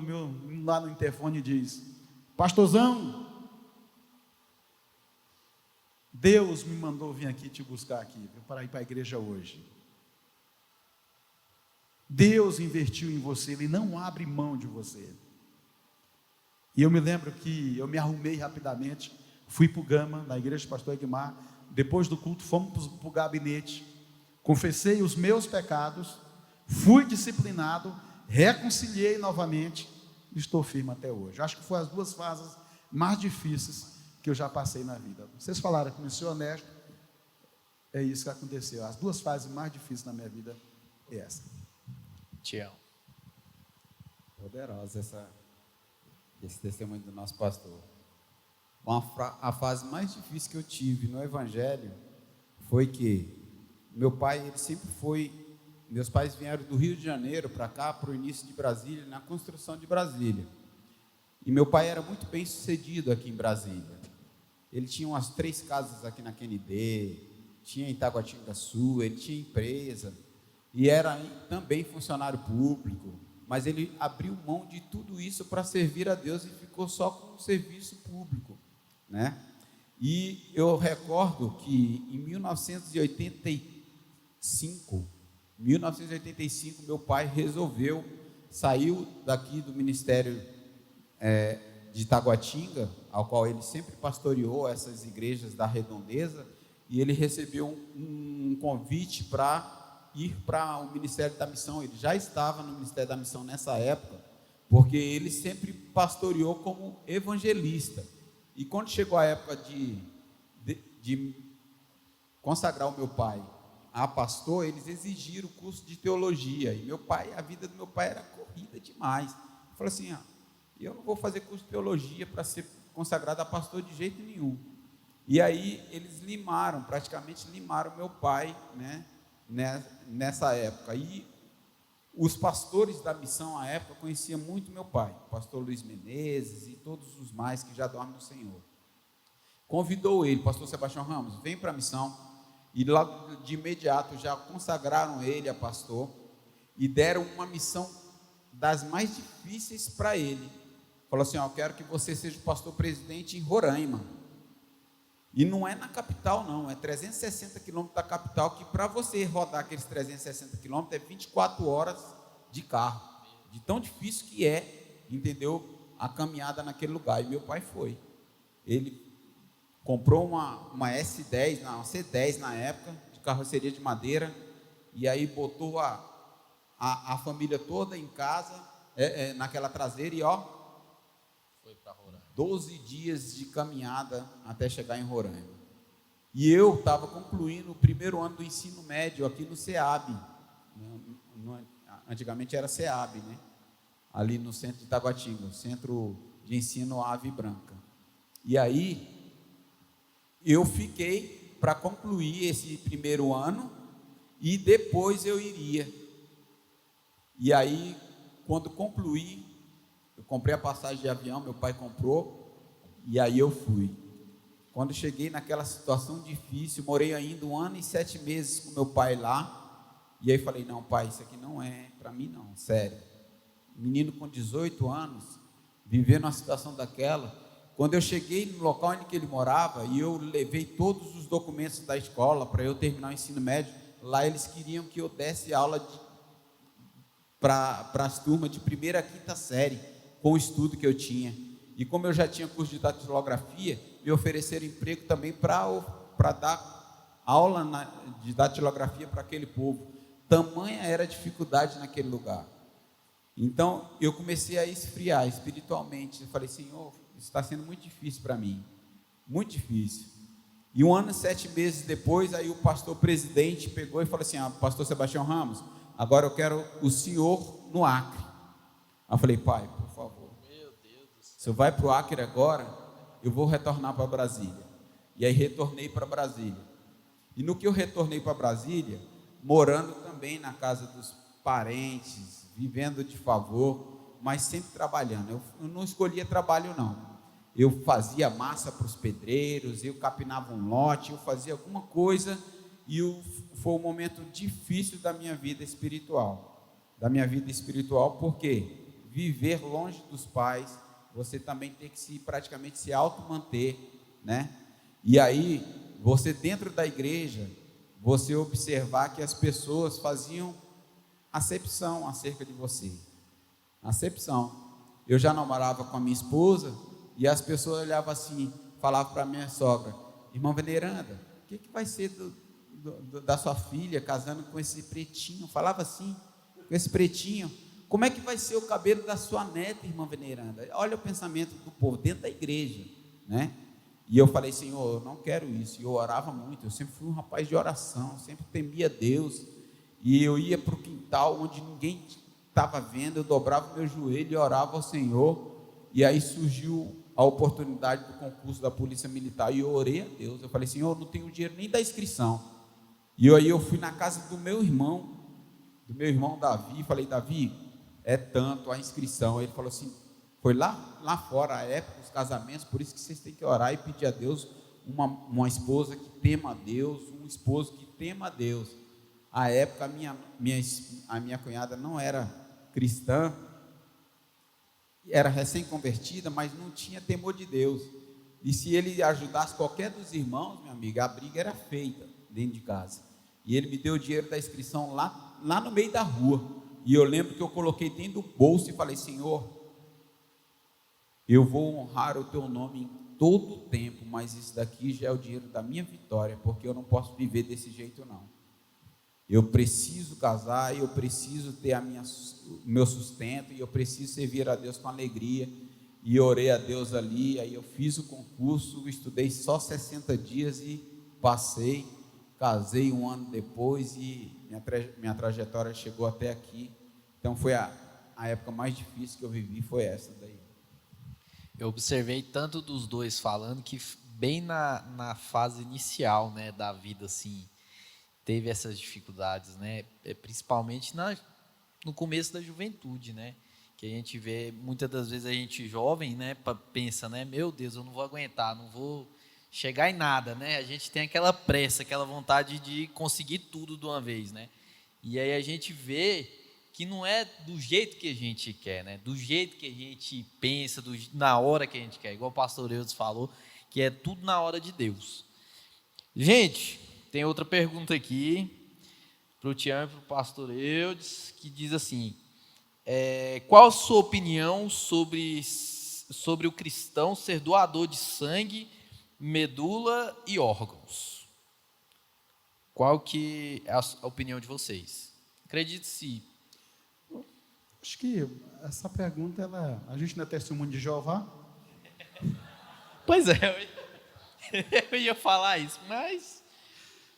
lá no interfone e diz, pastorzão, Deus me mandou vir aqui te buscar aqui, para ir para a igreja hoje. Deus investiu em você, Ele não abre mão de você. E eu me lembro que eu me arrumei rapidamente, fui para o Gama, na igreja do pastor Egmar. Depois do culto fomos para o gabinete, confessei os meus pecados, fui disciplinado, reconciliei novamente, estou firme até hoje. Acho que foram as 2 fases mais difíceis que eu já passei na vida. Vocês falaram que, ser honesto, é isso que aconteceu. As 2 fases mais difíceis na minha vida é essa. Tião. Poderosa esse testemunho do nosso pastor. A fase mais difícil que eu tive no Evangelho foi que meu pai, meus pais vieram do Rio de Janeiro para cá, para o início de Brasília, na construção de Brasília. E meu pai era muito bem sucedido aqui em Brasília. Ele tinha umas 3 casas aqui na QND, tinha em Taguatinga Sul, ele tinha empresa, e era também funcionário público, mas ele abriu mão de tudo isso para servir a Deus e ficou só com o serviço público, né? E eu recordo que em 1985, meu pai saiu daqui do ministério de Taguatinga, ao qual ele sempre pastoreou essas igrejas da Redondeza, e ele recebeu um convite para ir para o Ministério da Missão. Ele já estava no Ministério da Missão nessa época, porque ele sempre pastoreou como evangelista. E quando chegou a época de consagrar o meu pai a pastor, eles exigiram o curso de teologia. E a vida do meu pai era corrida demais. Eu falei assim, E eu não vou fazer curso de teologia para ser consagrado a pastor de jeito nenhum. E aí eles praticamente limaram meu pai, nessa época. E os pastores da missão à época conheciam muito meu pai, o pastor Luiz Menezes e todos os mais que já dormem no Senhor. Convidou ele, pastor Sebastião Ramos, vem para a missão. E logo de imediato já consagraram ele a pastor e deram uma missão das mais difíceis para ele. Falou assim: eu quero que você seja o pastor presidente em Roraima. E não é na capital não, é 360 quilômetros da capital, que para você rodar aqueles 360 quilômetros é 24 horas de carro, de tão difícil que é, entendeu, a caminhada naquele lugar. E meu pai foi, ele comprou uma S10, uma C10 na época, de carroceria de madeira, e aí botou a família toda em casa, naquela traseira, e Foi para Roraima. 12 dias de caminhada até chegar em Roraima. E eu estava concluindo o primeiro ano do ensino médio aqui no SEAB, antigamente era SEAB, né? Ali no centro de Taguatinga, Centro de Ensino Ave Branca. E aí eu fiquei para concluir esse primeiro ano e depois eu iria. E aí, quando concluí, eu comprei a passagem de avião, meu pai comprou, e aí eu fui. Quando cheguei naquela situação difícil, morei ainda 1 ano e 7 meses com meu pai lá, e aí falei: não, pai, isso aqui não é para mim não, sério. Menino com 18 anos, vivendo uma situação daquela. Quando eu cheguei no local onde ele morava, e eu levei todos os documentos da escola para eu terminar o ensino médio, lá eles queriam que eu desse aula para as turmas de 1ª a 5ª série, com o estudo que eu tinha. E como eu já tinha curso de datilografia, me ofereceram emprego também para dar aula de datilografia para aquele povo. Tamanha era a dificuldade naquele lugar. Então eu comecei a esfriar espiritualmente. Eu falei: Senhor, isso está sendo muito difícil para mim, muito difícil. E 1 ano e 7 meses depois, aí o pastor presidente pegou e falou assim: pastor Sebastião Ramos, agora eu quero o senhor no Acre. Aí eu falei: pai, por favor, Meu Deus do céu. se eu vai para o Acre agora, eu vou retornar para Brasília. E aí retornei para Brasília. E no que eu retornei para Brasília, morando também na casa dos parentes, vivendo de favor, mas sempre trabalhando. Eu não escolhia trabalho não. Eu fazia massa para os pedreiros, eu capinava um lote, eu fazia alguma coisa, e foi um momento difícil da minha vida espiritual. Porque viver longe dos pais, você também tem que praticamente se auto-manter, né? E aí, você dentro da igreja, você observar que as pessoas faziam acepção acerca de você. Acepção. Eu já namorava com a minha esposa, e as pessoas olhavam assim, falavam para a minha sogra: irmã Veneranda, o que vai ser da sua filha casando com esse pretinho? Falava assim, com esse pretinho. Como é que vai ser o cabelo da sua neta, irmã Veneranda? Olha o pensamento do povo dentro da igreja, né? E eu falei: Senhor, eu não quero isso. E eu orava muito, eu sempre fui um rapaz de oração, sempre temia Deus. E eu ia para o quintal onde ninguém estava vendo, eu dobrava o meu joelho e orava ao Senhor. E aí surgiu a oportunidade do concurso da Polícia Militar, e eu orei a Deus. Eu falei: Senhor, eu não tenho dinheiro nem da inscrição. E aí eu fui na casa do meu irmão Davi, e falei: Davi, é tanto a inscrição. Ele falou assim: foi lá fora, a época, os casamentos, por isso que vocês têm que orar e pedir a Deus uma esposa que tema a Deus, um esposo que tema a Deus. À época, a minha cunhada não era cristã, era recém-convertida, mas não tinha temor de Deus. E se ele ajudasse qualquer dos irmãos, minha amiga, a briga era feita dentro de casa. E ele me deu o dinheiro da inscrição lá no meio da rua. E eu lembro que eu coloquei dentro do bolso e falei: Senhor, eu vou honrar o teu nome em todo o tempo, mas isso daqui já é o dinheiro da minha vitória, porque eu não posso viver desse jeito não. Eu preciso casar, eu preciso ter o meu sustento, e eu preciso servir a Deus com alegria. E orei a Deus ali. Aí eu fiz o concurso, estudei só 60 dias e passei. Casei 1 ano depois e minha trajetória chegou até aqui. Então foi a época mais difícil que eu vivi, foi essa daí. Eu observei tanto dos dois falando que bem na fase inicial, né, da vida, assim, teve essas dificuldades, né, principalmente no começo da juventude, né, que a gente vê, muitas das vezes a gente jovem, né, pensa, né, meu Deus, eu não vou aguentar, não vou chegar em nada, né, a gente tem aquela pressa, aquela vontade de conseguir tudo de uma vez, né, e aí a gente vê que não é do jeito que a gente quer, né? Do jeito que a gente pensa, na hora que a gente quer, igual o pastor Eudes falou, que é tudo na hora de Deus. Gente, tem outra pergunta aqui para o Tião e para o pastor Eudes, que diz assim: qual a sua opinião sobre o cristão ser doador de sangue, medula e órgãos? Qual que é a opinião de vocês? Acredite-se. Acho que essa pergunta, a gente não é testemunho de Jeová? Pois é, eu ia falar isso, mas...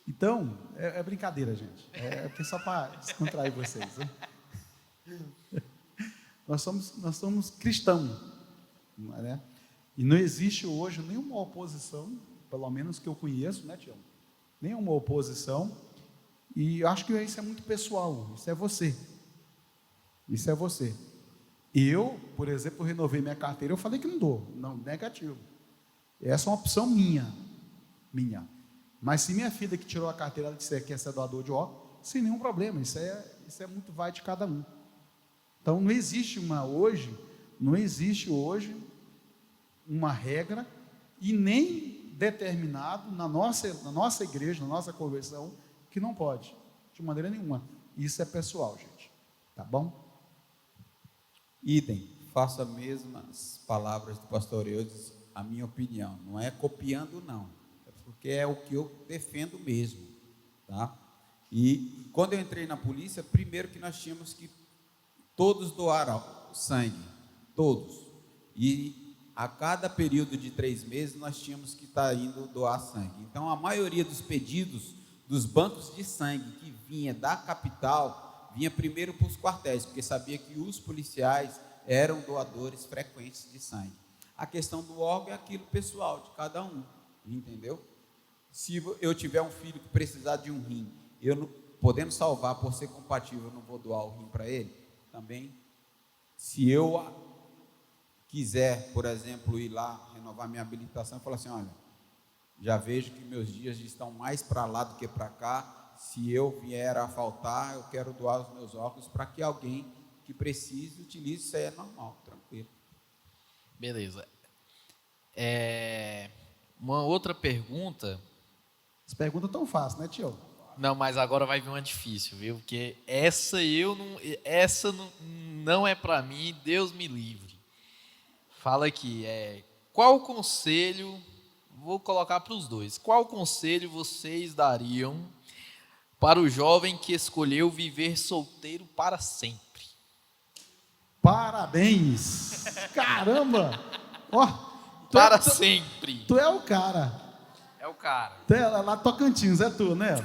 Então, é brincadeira, gente. É só para descontrair vocês. Né? Nós somos cristãos. Né? E não existe hoje nenhuma oposição, pelo menos que eu conheço, né, Tião? Nenhuma oposição. E eu acho que isso é muito pessoal. Isso é você. Isso é você. Eu, por exemplo, renovei minha carteira, eu falei que não dou, não, negativo. Essa é uma opção minha. Mas se minha filha que tirou a carteira, ela disser que quer ser doador de órgãos, sem nenhum problema, isso é muito vai de cada um. Então não existe hoje uma regra e nem determinado na nossa igreja, na nossa conversão, que não pode, de maneira nenhuma. Isso é pessoal, gente. Tá bom? Idem, faço as mesmas palavras do pastor Eudes, a minha opinião. Não é copiando, não. É porque é o que eu defendo mesmo. Tá? E quando eu entrei na polícia, primeiro que nós tínhamos que todos doaram sangue. Todos. E a cada período de 3 meses, nós tínhamos que estar indo doar sangue. Então, a maioria dos pedidos dos bancos de sangue que vinha da capital vinha primeiro para os quartéis, porque sabia que os policiais eram doadores frequentes de sangue. A questão do órgão é aquilo pessoal de cada um, entendeu? Se eu tiver um filho que precisar de um rim, podendo salvar por ser compatível, eu não vou doar o rim para ele? Também, se eu quiser, por exemplo, ir lá, renovar minha habilitação, e falar assim, olha, já vejo que meus dias estão mais para lá do que para cá, se eu vier a faltar, eu quero doar os meus órgãos para que alguém que precise utilize, isso aí é normal, tranquilo. Beleza. Uma outra pergunta. As perguntas tão fáceis, né, tio? Não, mas agora vai vir uma difícil, viu? Porque essa não é para mim, Deus me livre. Fala aqui, qual conselho, vou colocar para os dois, qual conselho vocês dariam para o jovem que escolheu viver solteiro para sempre? Parabéns! Caramba! Ó, para sempre. Tu é o cara. É o cara. Tu é lá Tocantins, é tu, né?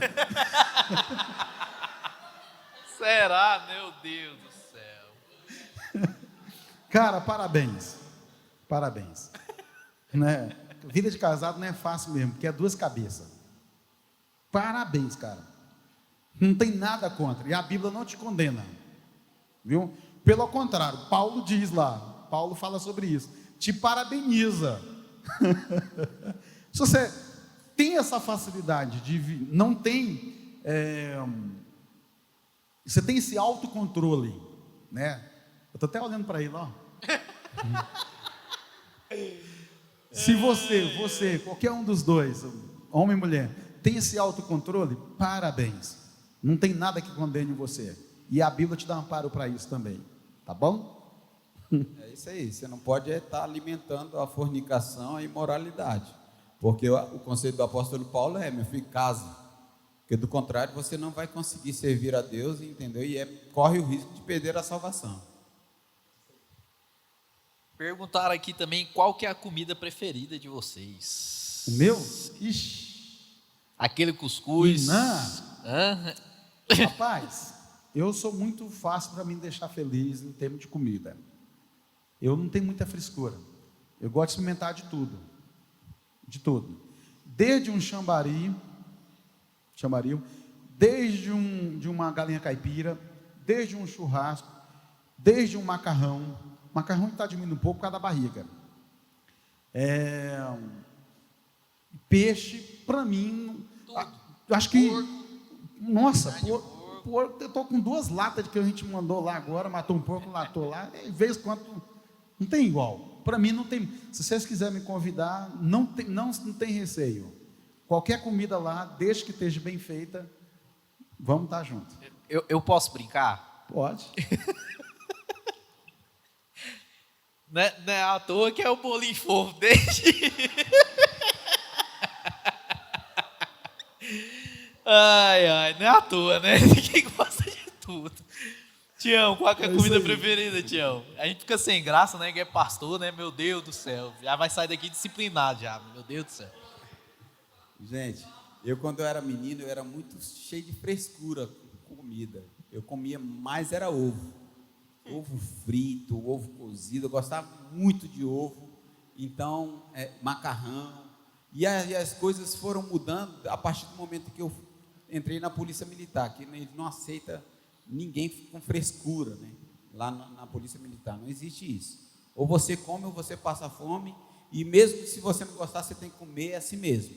Será? Meu Deus do céu. Cara, parabéns. Parabéns. Né? Vida de casado não é fácil mesmo, porque é 2 cabeças. Parabéns, cara. Não tem nada contra. E a Bíblia não te condena. Viu? Pelo contrário, Paulo diz lá, Paulo fala sobre isso. Te parabeniza. Se você tem essa facilidade de não tem, você tem esse autocontrole, né? Eu estou até olhando para ele, ó. Se você, qualquer um dos dois, homem e mulher, tem esse autocontrole, parabéns. Não tem nada que condene você. E a Bíblia te dá amparo para isso também. Tá bom? É isso aí. Você não pode estar alimentando a fornicação e a imoralidade. Porque o conselho do apóstolo Paulo é, meu filho, casa. Porque do contrário, você não vai conseguir servir a Deus, entendeu? E corre o risco de perder a salvação. Perguntaram aqui também qual que é a comida preferida de vocês. O meu? Ixi. Aquele cuscuz. Rapaz, eu sou muito fácil para me deixar feliz em termos de comida. Eu não tenho muita frescura. Eu gosto de experimentar de tudo. De tudo. Desde um chambaril, desde de uma galinha caipira, desde um churrasco, desde um macarrão. Macarrão está diminuindo um pouco por causa da barriga. Peixe, para mim, acho que, nossa, porco, eu estou com 2 latas que a gente mandou lá agora, matou um porco, latou lá, e vez quanto, não tem igual. Para mim não tem, se vocês quiserem me convidar, não tem receio. Qualquer comida lá, desde que esteja bem feita, vamos estar juntos. Eu posso brincar? Pode. Não é à toa que é o bolinho fofo desde... Ai, não é à toa, né? Ninguém gosta de tudo. Tião, qual que é a comida preferida, Tião? A gente fica sem graça, né? Que é pastor, né? Meu Deus do céu. Já vai sair daqui disciplinado já. Meu Deus do céu. Gente, eu quando eu era menino, eu era muito cheio de frescura com comida. Eu comia mais, era ovo. Ovo frito, ovo cozido. Eu gostava muito de ovo. Então, macarrão. E as coisas foram mudando a partir do momento que eu entrei na Polícia Militar, que ele não aceita ninguém com frescura, né? Lá na Polícia Militar, não existe isso. Ou você come ou você passa fome, e mesmo se você não gostar, você tem que comer assim mesmo,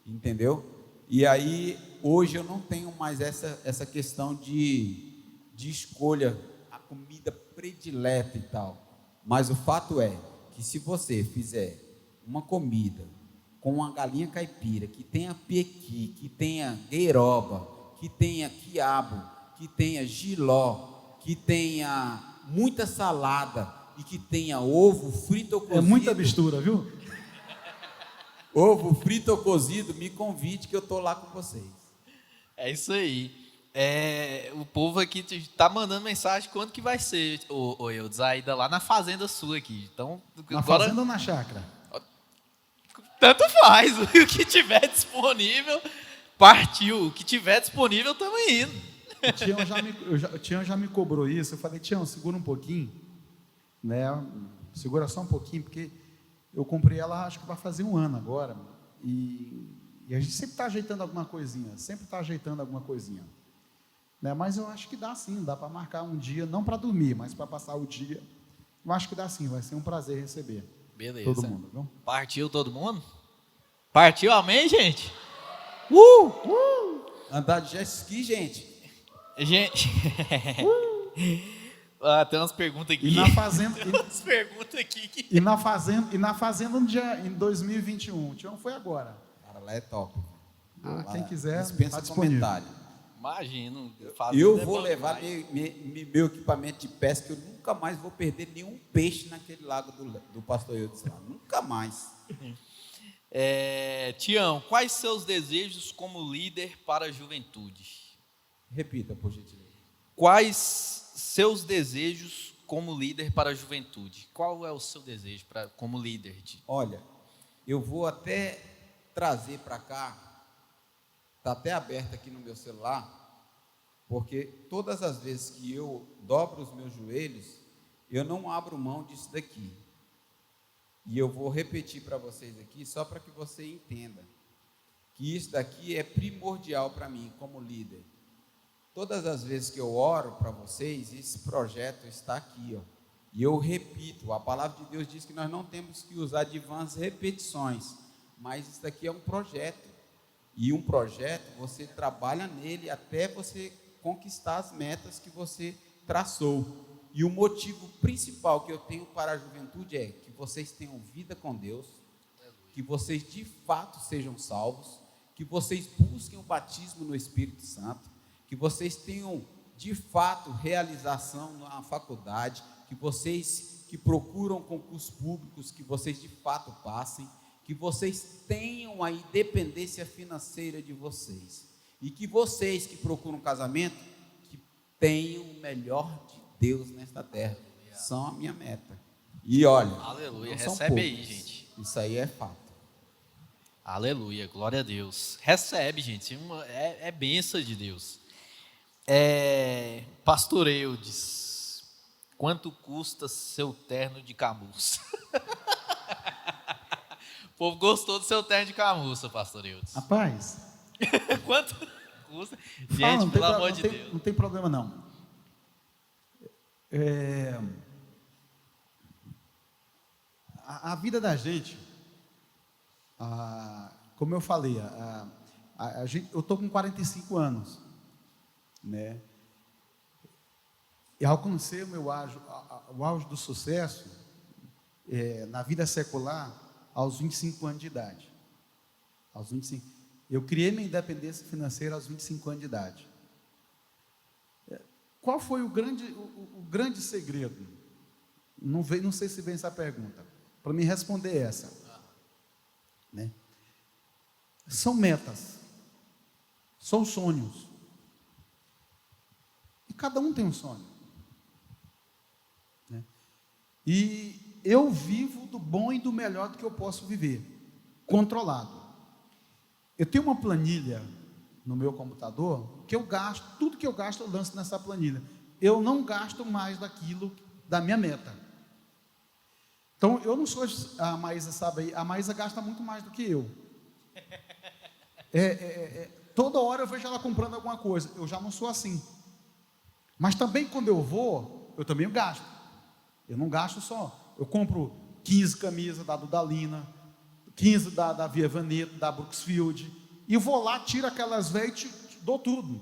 entendeu? E aí, hoje eu não tenho mais essa questão de escolha, a comida predileta e tal, mas o fato é que se você fizer uma comida com uma galinha caipira, que tenha pequi, que tenha gueiroba, que tenha quiabo, que tenha jiló, que tenha muita salada e que tenha ovo frito ou cozido. É muita mistura, viu? Ovo frito ou cozido, me convide que eu estou lá com vocês. É isso aí. O povo aqui tá mandando mensagem quando que vai ser, ô Eudes, a ida lá na fazenda sua aqui. Então, na fazenda ou na chácara? Tanto faz, o que tiver disponível, partiu. O que tiver disponível, estamos indo. O Tião já me cobrou isso. Eu falei, Tião, segura um pouquinho, né? Segura só um pouquinho, porque eu comprei ela, acho que vai fazer 1 ano agora. E a gente sempre está ajeitando alguma coisinha, né? Mas eu acho que dá sim, dá para marcar um dia, não para dormir, mas para passar o dia. Eu acho que dá sim, vai ser um prazer receber. Beleza. Todo mundo, viu? Partiu todo mundo? Partiu, amém, gente? Andar de jet ski, gente. Gente, tem umas perguntas aqui. E na fazenda, umas perguntas aqui. E na fazenda em 2021. O Tião foi agora. Cara, lá é top. Quem quiser, dispensa tá disponível. comentário. Imagino. Eu vou levar meu equipamento de pesca, eu nunca mais vou perder nenhum peixe naquele lago do pastor Eudes lá. Nunca mais. Tião, quais seus desejos como líder para a juventude? Repita, por gentileza. Quais seus desejos como líder para a juventude? Qual é o seu desejo como líder? Olha, eu vou até trazer para cá, está até aberto aqui no meu celular, porque todas as vezes que eu dobro os meus joelhos, eu não abro mão disso daqui. E eu vou repetir para vocês aqui, só para que você entenda, que isso daqui é primordial para mim como líder. Todas as vezes que eu oro para vocês, esse projeto está aqui, ó. E eu repito, a palavra de Deus diz que nós não temos que usar de vãs repetições, mas isso daqui é um projeto. E um projeto, você trabalha nele até você conquistar as metas que você traçou. E o motivo principal que eu tenho para a juventude é que vocês tenham vida com Deus, que vocês de fato sejam salvos, que vocês busquem o batismo no Espírito Santo, que vocês tenham de fato realização na faculdade, que vocês que procuram concursos públicos, que vocês de fato passem, que vocês tenham a independência financeira de vocês, e que vocês que procuram casamento, que tenham o melhor de Deus nesta terra. São a minha meta. E olha, aleluia, não são recebe poucos. aí, gente. Isso aí é fato. Aleluia, glória a Deus. Recebe, gente, é bênção de Deus. Pastor Eudes, quanto custa seu terno de camurça? O povo gostou do seu terno de camurça, pastor Eudes. Rapaz, Quanto custa? fala, Gente, não tem pelo pro- amor não de tem- Deus. não tem problema não. A vida da gente, como eu falei, eu estou com 45 anos, né? E alcancei o auge do sucesso na vida secular aos 25 anos de idade. Aos 25. Eu criei minha independência financeira aos 25 anos de idade. Qual foi o grande segredo? Não sei se vem essa pergunta. Para me responder essa, né? São metas, são sonhos. E cada um tem um sonho, né? E eu vivo do bom e do melhor do que eu posso viver, controlado. Eu tenho uma planilha no meu computador que eu gasto, tudo que eu gasto eu lanço nessa planilha. Eu não gasto mais daquilo da minha meta. Então, eu não sou, a Maísa sabe aí, a Maísa gasta muito mais do que eu. Toda hora eu vejo ela comprando alguma coisa, eu já não sou assim. Mas também quando eu vou, eu também gasto. Eu não gasto só, eu compro 15 camisas da Dudalina, 15 da Via Veneto, da Brooksfield, e vou lá, tiro aquelas velhas e dou tudo.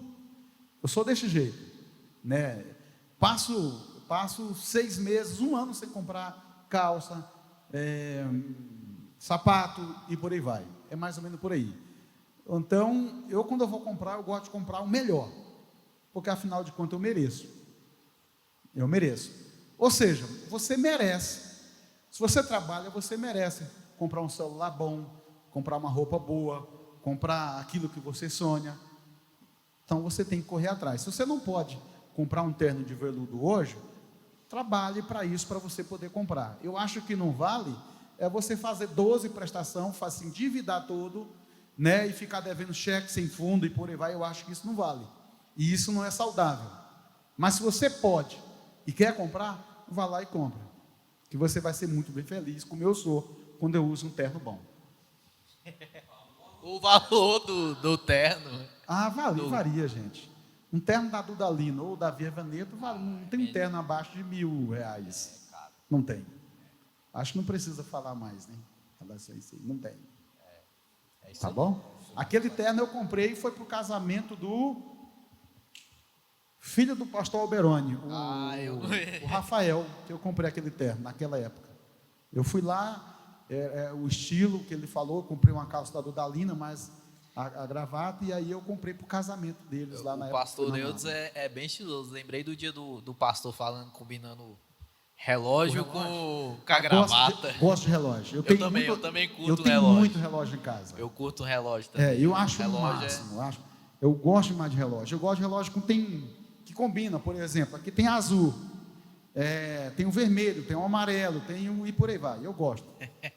Eu sou desse jeito, né? Passo 6 meses, 1 ano sem comprar calça, sapato e por aí vai. É mais ou menos por aí. Então, quando eu vou comprar, eu gosto de comprar o melhor, porque afinal de contas eu mereço. Eu mereço. Ou seja, você merece. Se você trabalha, você merece comprar um celular bom, comprar uma roupa boa, comprar aquilo que você sonha. Então você tem que correr atrás. Se você não pode comprar um terno de veludo hoje, trabalhe para isso, para você poder comprar. Eu acho que não vale você fazer 12 prestações, se endividar todo, né, e ficar devendo cheque sem fundo e por aí vai. Eu acho que isso não vale. E isso não é saudável. Mas se você pode e quer comprar, vá lá e compra. Que você vai ser muito bem feliz, como eu sou, quando eu uso um terno bom. O valor do terno. Varia, gente. Um terno da Dudalina ou da Via Veneto, não tem um terno abaixo de R$1.000. Não tem. Acho que não precisa falar mais, né? Não tem. Tá bom? Aquele terno eu comprei e foi para o casamento do filho do pastor Alberoni, o Rafael, que eu comprei aquele terno naquela época. Eu fui lá, o estilo que ele falou, eu comprei uma calça da Dudalina, mas a gravata, e aí eu comprei para o casamento deles lá na época. O pastor Eudes é bem estiloso. Lembrei do dia do pastor falando, combinando relógio com a gravata. Gosto de relógio. Eu também curto relógio. Eu tenho muito relógio em casa. Eu curto relógio também. Eu acho o relógio máximo. Eu gosto demais de relógio. Eu gosto de relógio que combina, por exemplo. Aqui tem azul, tem o vermelho, tem o amarelo, e por aí vai. Eu gosto.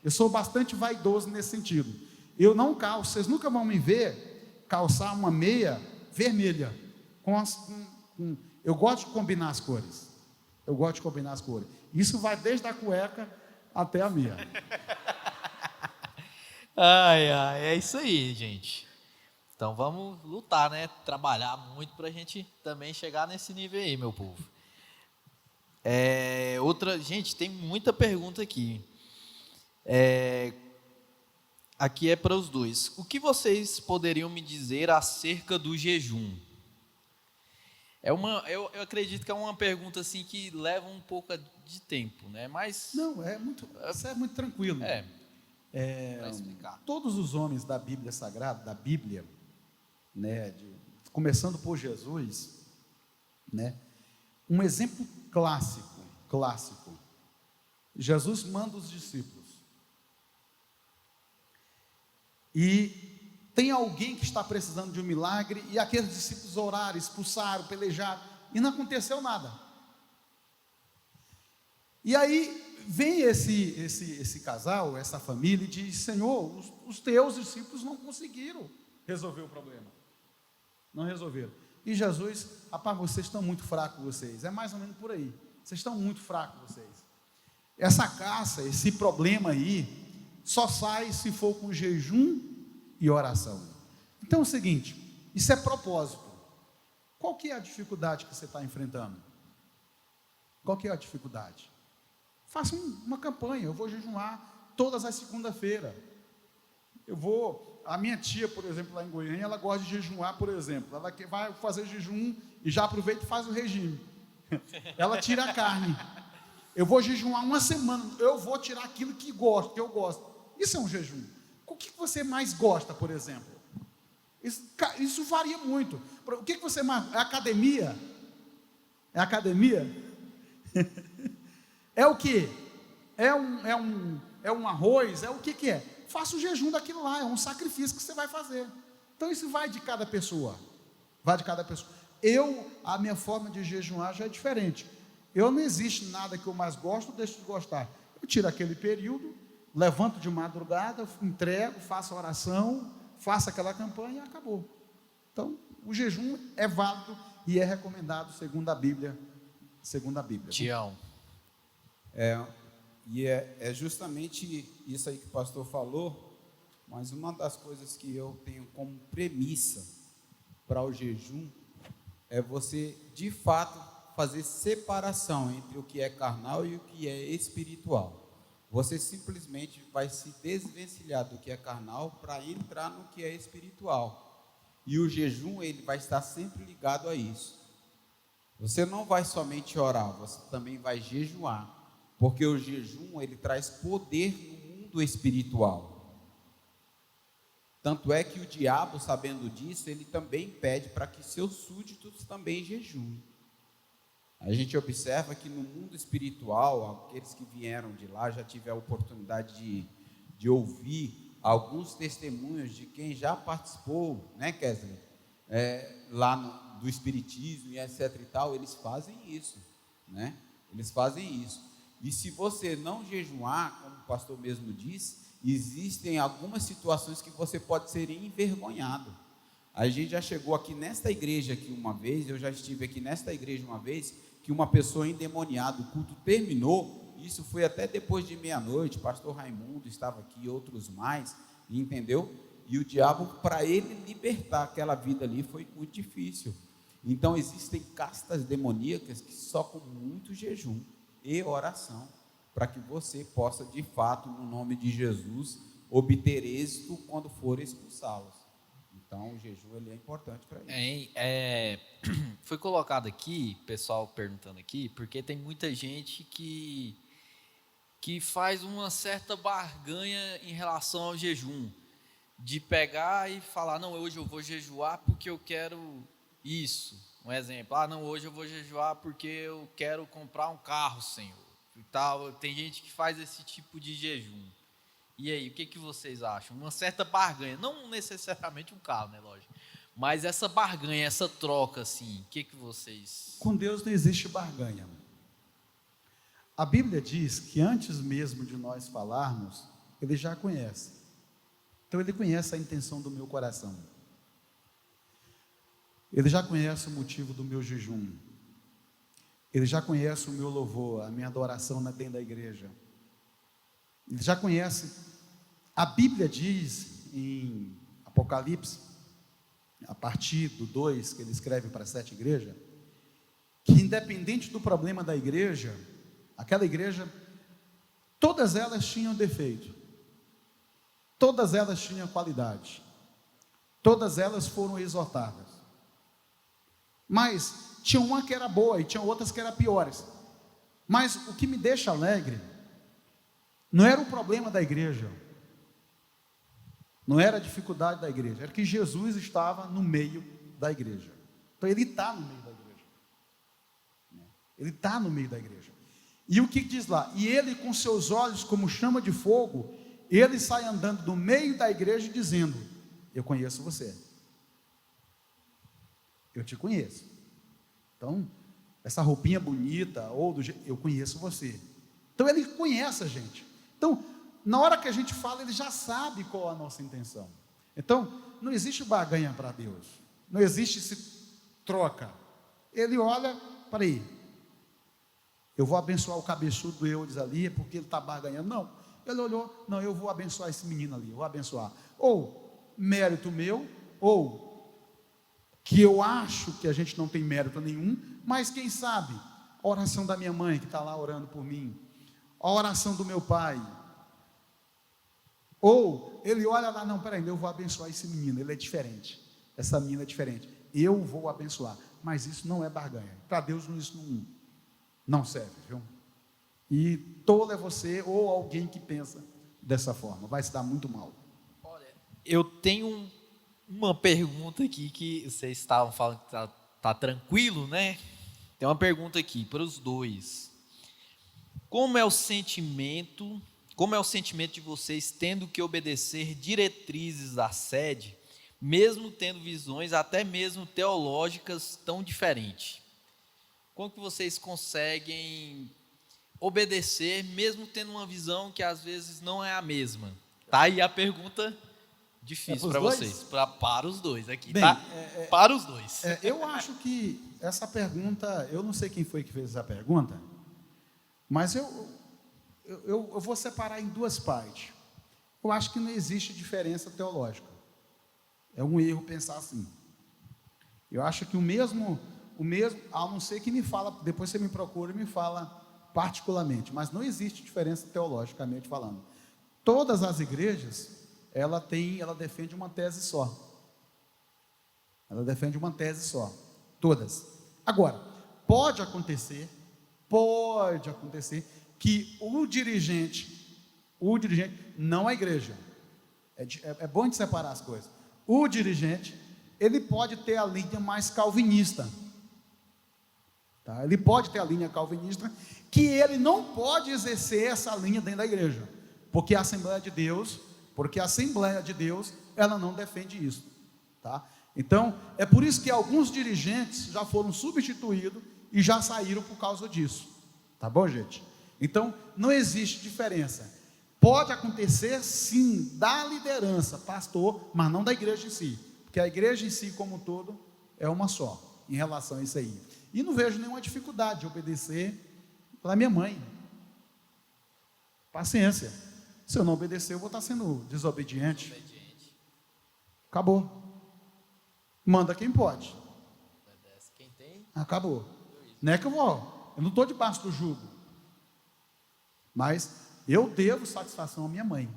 Eu sou bastante vaidoso nesse sentido. Eu não calço, vocês nunca vão me ver calçar uma meia vermelha. Eu gosto de combinar as cores. Isso vai desde a cueca até a meia. Ai, é isso aí, gente. Então vamos lutar, né? Trabalhar muito para a gente também chegar nesse nível aí, meu povo. Gente, tem muita pergunta aqui. Aqui é para os dois. O que vocês poderiam me dizer acerca do jejum? Eu acredito que é uma pergunta assim que leva um pouco de tempo, né? Mas não, isso é muito tranquilo. Para explicar. Todos os homens da Bíblia Sagrada, da Bíblia, né, começando por Jesus, né? Um exemplo clássico. Jesus manda os discípulos. E tem alguém que está precisando de um milagre, e aqueles discípulos oraram, expulsaram, pelejaram, e não aconteceu nada. E aí vem esse casal, essa família, e diz: Senhor, os teus discípulos não conseguiram resolver o problema. Não resolveram. E Jesus: rapaz, vocês estão muito fracos, vocês. É mais ou menos por aí. Vocês estão muito fracos, vocês. Essa caça, esse problema aí, só sai se for com jejum e oração. Então é o seguinte, isso é propósito. Qual que é a dificuldade que você está enfrentando? Qual que é a dificuldade? Faça uma campanha, eu vou jejuar todas as segunda-feiras. A minha tia, por exemplo, lá em Goiânia, ela gosta de jejuar, por exemplo. Ela vai fazer jejum e já aproveita e faz o regime. Ela tira a carne. Eu vou jejuar uma semana, eu vou tirar aquilo que eu gosto. Isso é um jejum. O que você mais gosta, por exemplo? Isso varia muito. O que você mais... É academia? É academia? É o quê? É um arroz? É o que é? Faça o jejum daquilo lá, é um sacrifício que você vai fazer. Então isso vai de cada pessoa. Vai de cada pessoa. A minha forma de jejuar já é diferente. Não existe nada que eu mais gosto ou deixo de gostar. Eu tiro aquele período, levanto de madrugada, entrego, faço a oração, faço aquela campanha e acabou. Então, o jejum é válido e é recomendado segundo a Bíblia. Tião. É justamente isso aí que o pastor falou, mas uma das coisas que eu tenho como premissa para o jejum é você, de fato, fazer separação entre o que é carnal e o que é espiritual. Você simplesmente vai se desvencilhar do que é carnal para entrar no que é espiritual. E o jejum, ele vai estar sempre ligado a isso. Você não vai somente orar, você também vai jejuar, porque o jejum, ele traz poder no mundo espiritual. Tanto é que o diabo, sabendo disso, ele também pede para que seus súditos também jejuem. A gente observa que no mundo espiritual, aqueles que vieram de lá, já tiveram a oportunidade de ouvir alguns testemunhos de quem já participou, né, Kesley? Lá do espiritismo e etc e tal, eles fazem isso, né? Eles fazem isso. E se você não jejuar, como o pastor mesmo disse, existem algumas situações que você pode ser envergonhado. A gente já chegou aqui nesta igreja aqui uma vez, eu já estive aqui nesta igreja uma vez, que uma pessoa endemoniada, o culto terminou, isso foi até depois de meia-noite, pastor Raimundo estava aqui, outros mais, entendeu? E o diabo, para ele libertar aquela vida ali, foi muito difícil. Então existem castas demoníacas que só com muito jejum e oração, para que você possa, de fato, no nome de Jesus, obter êxito quando for expulsá-los. Então, o jejum ele é importante para isso. Foi colocado aqui, pessoal perguntando aqui, porque tem muita gente que faz uma certa barganha em relação ao jejum, de pegar e falar, não, hoje eu vou jejuar porque eu quero isso. Um exemplo, não, hoje eu vou jejuar porque eu quero comprar um carro, Senhor. E tal. Tem gente que faz esse tipo de jejum. E aí, o que vocês acham? Uma certa barganha, não necessariamente um carro, né, lógico, mas essa barganha, essa troca, assim, o que vocês... Com Deus não existe barganha. A Bíblia diz que antes mesmo de nós falarmos, Ele já conhece. Então Ele conhece a intenção do meu coração. Ele já conhece o motivo do meu jejum. Ele já conhece o meu louvor, a minha adoração dentro da igreja. Ele já conhece. A Bíblia diz em Apocalipse, a partir do 2, que ele escreve para 7 igrejas, que independente do problema da igreja, aquela igreja, todas elas tinham defeito, todas elas tinham qualidade, todas elas foram exortadas, mas tinha uma que era boa e tinha outras que eram piores. Mas o que me deixa alegre não era o problema da igreja, não era a dificuldade da igreja, era que Jesus estava no meio da igreja. Então Ele está no meio da igreja. Ele está no meio da igreja. E o que diz lá? E Ele com seus olhos como chama de fogo, Ele sai andando no meio da igreja dizendo, eu conheço você. Eu te conheço. Então, essa roupinha bonita, eu conheço você. Então Ele conhece a gente. Então, na hora que a gente fala, Ele já sabe qual a nossa intenção. Então, não existe barganha para Deus. Não existe esse troca. Ele olha, peraí, eu vou abençoar o cabeçudo do Eudes ali, porque ele está barganhando. Não, Ele olhou, não, eu vou abençoar esse menino ali, eu vou abençoar. Ou mérito meu, ou que eu acho que a gente não tem mérito nenhum, mas quem sabe, a oração da minha mãe que está lá orando por mim, a oração do meu pai, ou ele olha lá, não, peraí, eu vou abençoar esse menino, ele é diferente, essa menina é diferente, eu vou abençoar, mas isso não é barganha, para Deus isso não serve, viu? E tolo é você ou alguém que pensa dessa forma, vai se dar muito mal. Olha, eu tenho uma pergunta aqui que vocês estavam falando que tá tranquilo, né? Tem uma pergunta aqui para os dois. Como é o sentimento de vocês tendo que obedecer diretrizes da sede, mesmo tendo visões até mesmo teológicas tão diferentes? Como que vocês conseguem obedecer, mesmo tendo uma visão que às vezes não é a mesma? Tá aí a pergunta difícil para vocês, para os dois aqui, bem, tá? Para os dois. Eu acho que essa pergunta, eu não sei quem foi que fez essa pergunta, mas eu vou separar em duas partes. Eu acho que não existe diferença teológica. É um erro pensar assim. Eu acho que o mesmo, a não ser que me fala, depois você me procura e me fala particularmente, mas não existe diferença teologicamente falando. Todas as igrejas, ela defende uma tese só. Ela defende uma tese só. Todas. Agora, pode acontecer que o dirigente, não a igreja. É bom de separar as coisas. O dirigente, ele pode ter a linha mais calvinista. Tá? Ele pode ter a linha calvinista, que ele não pode exercer essa linha dentro da igreja, porque a Assembleia de Deus, ela não defende isso, tá? Então, é por isso que alguns dirigentes já foram substituídos e já saíram por causa disso, tá bom, gente? Então, não existe diferença. Pode acontecer, sim, da liderança, pastor, mas não da igreja em si, porque a igreja em si, como um todo, é uma só, em relação a isso aí. E não vejo nenhuma dificuldade de obedecer pela minha mãe. Paciência. Se eu não obedecer, eu vou estar sendo desobediente. Acabou. Manda quem pode. Obedece quem tem. Acabou. Não é que eu não estou debaixo do jugo. Mas eu devo satisfação à minha mãe.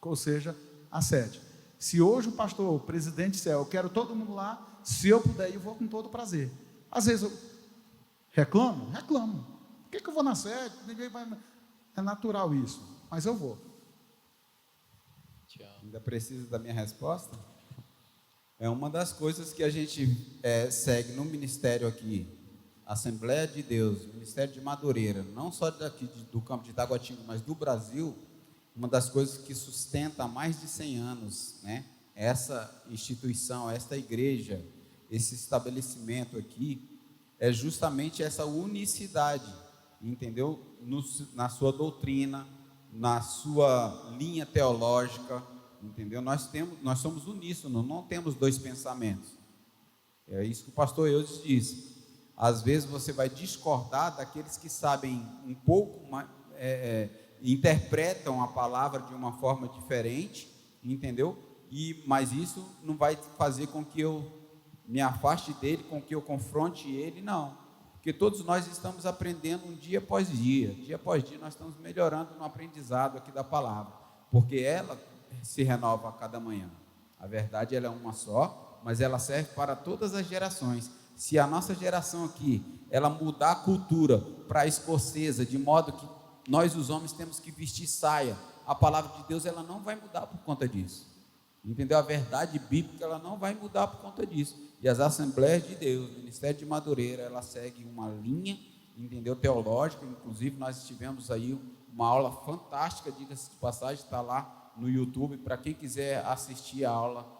Ou seja, a sede. Se hoje o pastor, o presidente céu, eu quero todo mundo lá, se eu puder, eu vou com todo prazer. Às vezes eu reclamo. Por que eu vou na sede? Ninguém vai. É natural isso, mas eu vou. Ainda precisa da minha resposta? É uma das coisas que a gente segue no ministério aqui, Assembleia de Deus, Ministério de Madureira, não só daqui do campo de Taguatinga, mas do Brasil. Uma das coisas que sustenta há mais de 100 anos, né? Essa instituição, esta igreja, esse estabelecimento aqui, é justamente essa unicidade, entendeu? Na sua doutrina, na sua linha teológica, entendeu? Nós somos uníssonos, não temos dois pensamentos. É isso que o pastor Eudes disse. Às vezes você vai discordar daqueles que sabem um pouco mais, interpretam a palavra de uma forma diferente, entendeu? Mas isso não vai fazer com que eu me afaste dele, com que eu confronte ele, não. Porque todos nós estamos aprendendo dia após dia nós estamos melhorando no aprendizado aqui da palavra, porque ela se renova a cada manhã. A verdade, ela é uma só, mas ela serve para todas as gerações. Se a nossa geração aqui, ela mudar a cultura para a escocesa, de modo que nós, os homens, temos que vestir saia, a palavra de Deus, ela não vai mudar por conta disso. Entendeu? A verdade bíblica, ela não vai mudar por conta disso. E as Assembleias de Deus, o Ministério de Madureira, ela segue uma linha, entendeu, teológica. Inclusive, nós tivemos aí uma aula fantástica, diga-se de passagem, está lá no YouTube, para quem quiser assistir a aula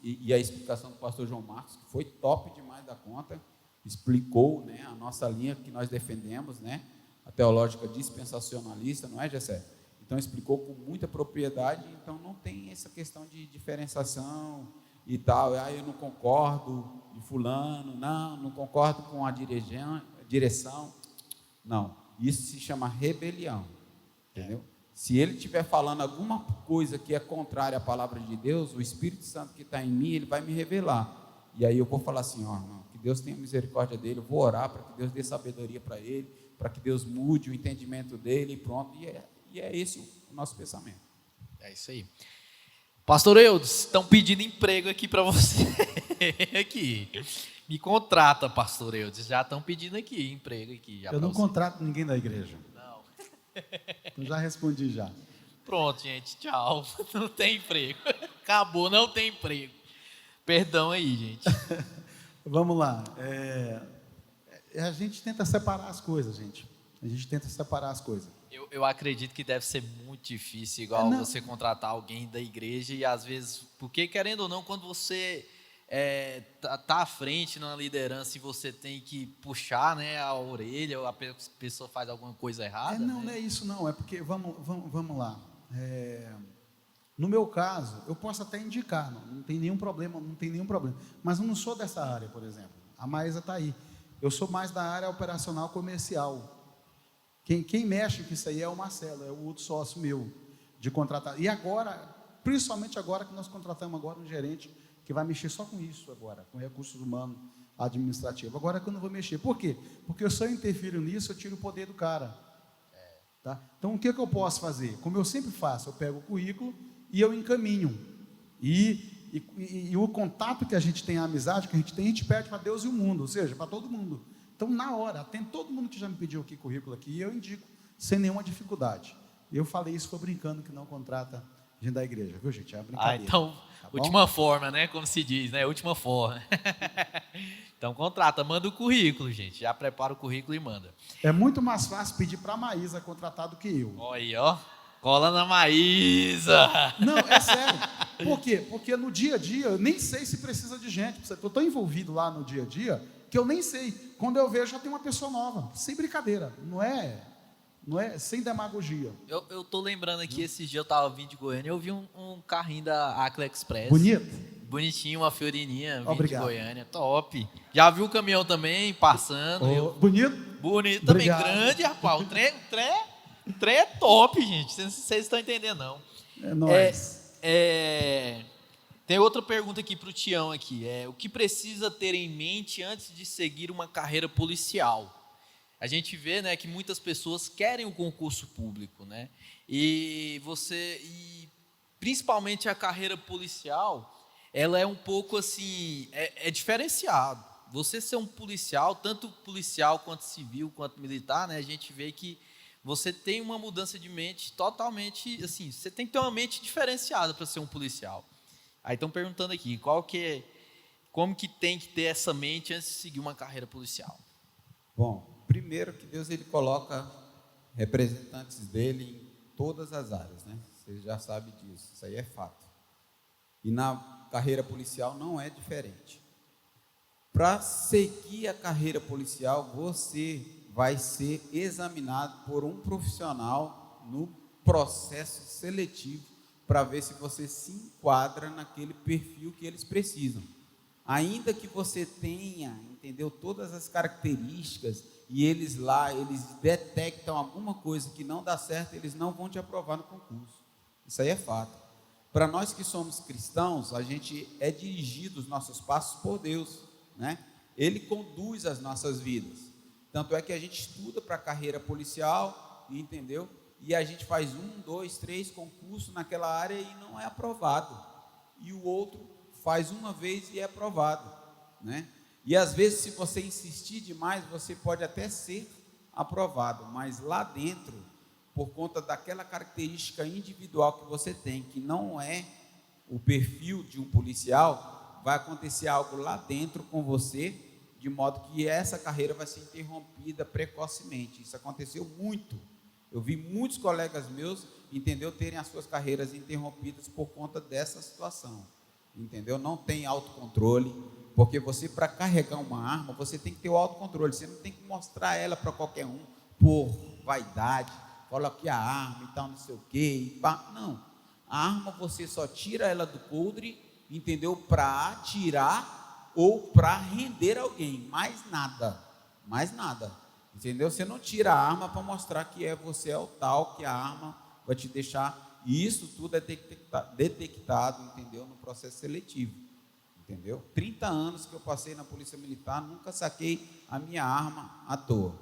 e a explicação do pastor João Marcos, que foi top demais da conta, explicou, né, a nossa linha que nós defendemos, né, a teológica dispensacionalista, não é, Gessé? Então, explicou com muita propriedade. Então, não tem essa questão de diferenciação e tal. Eu não concordo de fulano, não concordo com a direção. Não, isso se chama rebelião, entendeu? Se ele estiver falando alguma coisa que é contrária à palavra de Deus, o Espírito Santo que está em mim, ele vai me revelar. E aí eu vou falar assim, ó, irmão, que Deus tenha misericórdia dele, eu vou orar para que Deus dê sabedoria para ele, para que Deus mude o entendimento dele e pronto. E é esse o nosso pensamento. É isso aí. Pastor Eudes, estão pedindo emprego aqui para você. Aqui. Me contrata, Pastor Eudes. Já estão pedindo aqui emprego aqui. Já Eu não você. contrato ninguém da igreja. Não. Eu já respondi já. Pronto, gente. Tchau. Não tem emprego. Acabou, não tem emprego. Perdão aí, gente. Vamos lá. A gente tenta separar as coisas, gente. A gente tenta separar as coisas. Eu acredito que deve ser muito difícil, igual Não. você contratar alguém da igreja e às vezes, porque querendo ou não, quando você tá à frente na liderança e você tem que puxar, né, a orelha, ou a pessoa faz alguma coisa errada. Não, né? não é isso não, é porque, vamos lá. No meu caso, eu posso até indicar, não tem nenhum problema, mas eu não sou dessa área, por exemplo. A Maísa está aí. Eu sou mais da área operacional comercial. Quem mexe com isso aí é o Marcelo, é o outro sócio meu, de contratar. E agora, principalmente agora que nós contratamos agora um gerente que vai mexer só com isso agora, com recursos humanos administrativos. Agora que eu não vou mexer. Por quê? Porque se eu interfiro nisso, eu tiro o poder do cara. Tá? Então, o que eu posso fazer? Como eu sempre faço, eu pego o currículo e eu encaminho. E o contato que a gente tem, a amizade que a gente pede para Deus e o mundo, ou seja, para todo mundo. Então, na hora, tem todo mundo que já me pediu aqui currículo aqui, e eu indico sem nenhuma dificuldade. Eu falei isso, foi brincando que não contrata gente da igreja, viu, gente? É uma brincadeira. Então, tá última forma, né? Como se diz, né? Última forma. Então, contrata, manda o currículo, gente. Já prepara o currículo e manda. É muito mais fácil pedir para a Maísa contratar do que eu. Olha aí, ó. Cola na Maísa. Não, é sério. Por quê? Porque no dia a dia, eu nem sei se precisa de gente. Eu estou tão envolvido lá no dia a dia, que eu nem sei. Quando eu vejo, já tem uma pessoa nova. Sem brincadeira. Não é sem demagogia. Eu tô lembrando aqui, esses dias eu tava vindo de Goiânia, eu vi um carrinho da Acla Express. Bonito? Bonitinho, uma Fiorininha, vindo Obrigado. de Goiânia. Top. Já viu o caminhão também, passando. Bonito? Bonito também, Obrigado. grande, rapaz. O trem é top, gente. Vocês estão entendendo, não. É nóis. Tem outra pergunta aqui para o Tião aqui. O que precisa ter em mente antes de seguir uma carreira policial? A gente vê, né, que muitas pessoas querem o concurso público, né? E principalmente a carreira policial, ela é um pouco assim, é diferenciado. Você ser um policial, tanto policial quanto civil, quanto militar, né? A gente vê que você tem uma mudança de mente totalmente, assim, você tem que ter uma mente diferenciada para ser um policial. Aí estão perguntando aqui, como que tem que ter essa mente antes de seguir uma carreira policial? Bom, primeiro que Deus ele coloca representantes dele em todas as áreas, né? Você já sabe disso, isso aí é fato. E na carreira policial não é diferente. Para seguir a carreira policial, você vai ser examinado por um profissional no processo seletivo para ver se você se enquadra naquele perfil que eles precisam. Ainda que você tenha, entendeu, todas as características e eles detectam alguma coisa que não dá certo, eles não vão te aprovar no concurso. Isso aí é fato. Para nós que somos cristãos, a gente é dirigido os nossos passos por Deus, né? Ele conduz as nossas vidas. Tanto é que a gente estuda para a carreira policial, entendeu? E a gente faz 1, 2, 3 concursos naquela área e não é aprovado. E o outro faz uma vez e é aprovado, né? E às vezes, se você insistir demais, você pode até ser aprovado, mas lá dentro, por conta daquela característica individual que você tem, que não é o perfil de um policial, vai acontecer algo lá dentro com você, de modo que essa carreira vai ser interrompida precocemente. Isso aconteceu muito. Eu vi muitos colegas meus, entendeu, terem as suas carreiras interrompidas por conta dessa situação, entendeu? Não tem autocontrole, porque você, para carregar uma arma, você tem que ter o autocontrole, você não tem que mostrar ela para qualquer um, por vaidade, coloque a arma e tal, não sei o quê, não, a arma você só tira ela do coldre, entendeu, para atirar ou para render alguém, mais nada, entendeu? Você não tira a arma para mostrar que você é o tal, que a arma vai te deixar, e isso tudo é detectado, entendeu, no processo seletivo, entendeu? 30 anos que eu passei na Polícia Militar, nunca saquei a minha arma à toa,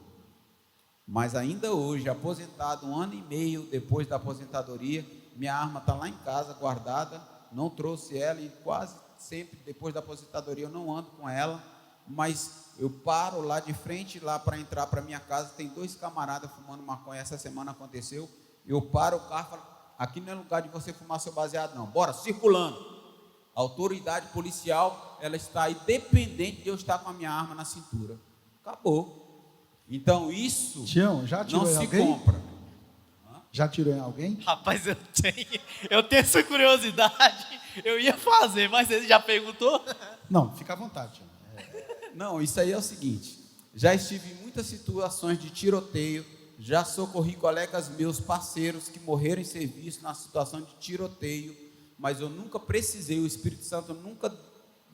mas ainda hoje, aposentado 1 ano e meio depois da aposentadoria, minha arma está lá em casa, guardada, não trouxe ela, e quase sempre, depois da aposentadoria, eu não ando com ela, mas eu paro lá de frente, lá para entrar para minha casa, tem 2 camaradas fumando maconha, essa semana aconteceu, eu paro o carro e falo, aqui não é lugar de você fumar seu baseado não, bora, circulando. A autoridade policial, ela está aí dependente de eu estar com a minha arma na cintura. Acabou. Então isso Tião, já atirou não em se alguém? compra. Já atirou em alguém? Rapaz, eu tenho essa curiosidade. Eu ia fazer, mas ele já perguntou? Não, fica à vontade, Tião. Não, isso aí é o seguinte, já estive em muitas situações de tiroteio, já socorri colegas meus, parceiros, que morreram em serviço na situação de tiroteio, mas eu nunca precisei, o Espírito Santo nunca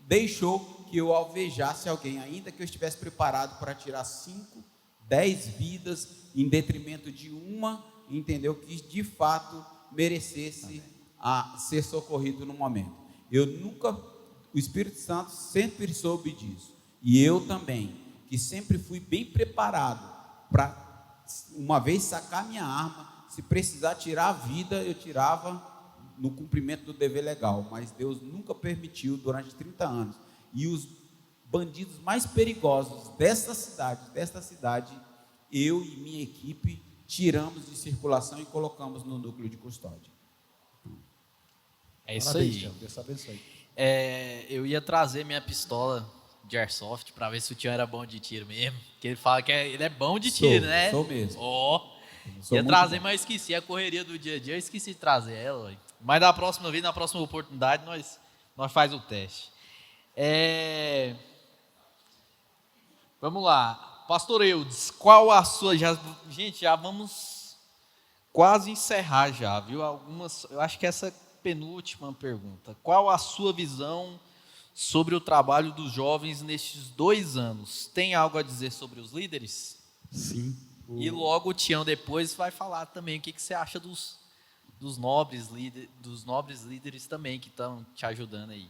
deixou que eu alvejasse alguém, ainda que eu estivesse preparado para tirar 5, 10 vidas, em detrimento de uma, entendeu, que de fato merecesse a ser socorrido no momento. Eu nunca, o Espírito Santo sempre soube disso, e eu também, que sempre fui bem preparado para, uma vez sacar minha arma, se precisar tirar a vida, eu tirava no cumprimento do dever legal, mas Deus nunca permitiu durante 30 anos, e os bandidos mais perigosos desta cidade, eu e minha equipe tiramos de circulação e colocamos no núcleo de custódia. É isso Parabéns, aí. Tião, Deus te abençoe. Eu ia trazer minha pistola de airsoft para ver se o Tião era bom de tiro mesmo. Porque ele fala que ele é bom de tiro, né? Sou mesmo. Ia trazer, mas esqueci. A correria do dia a dia, eu esqueci de trazer ela. Ué. Mas da próxima vez, na próxima oportunidade, nós faz o teste. Vamos lá. Pastor Eudes, qual a sua... Gente, já vamos quase encerrar já, viu? Eu acho que essa penúltima pergunta. Qual a sua visão sobre o trabalho dos jovens nestes 2 anos? Tem algo a dizer sobre os líderes? Sim. E logo o Tião depois vai falar também o que você acha dos nobres líderes também que estão te ajudando aí.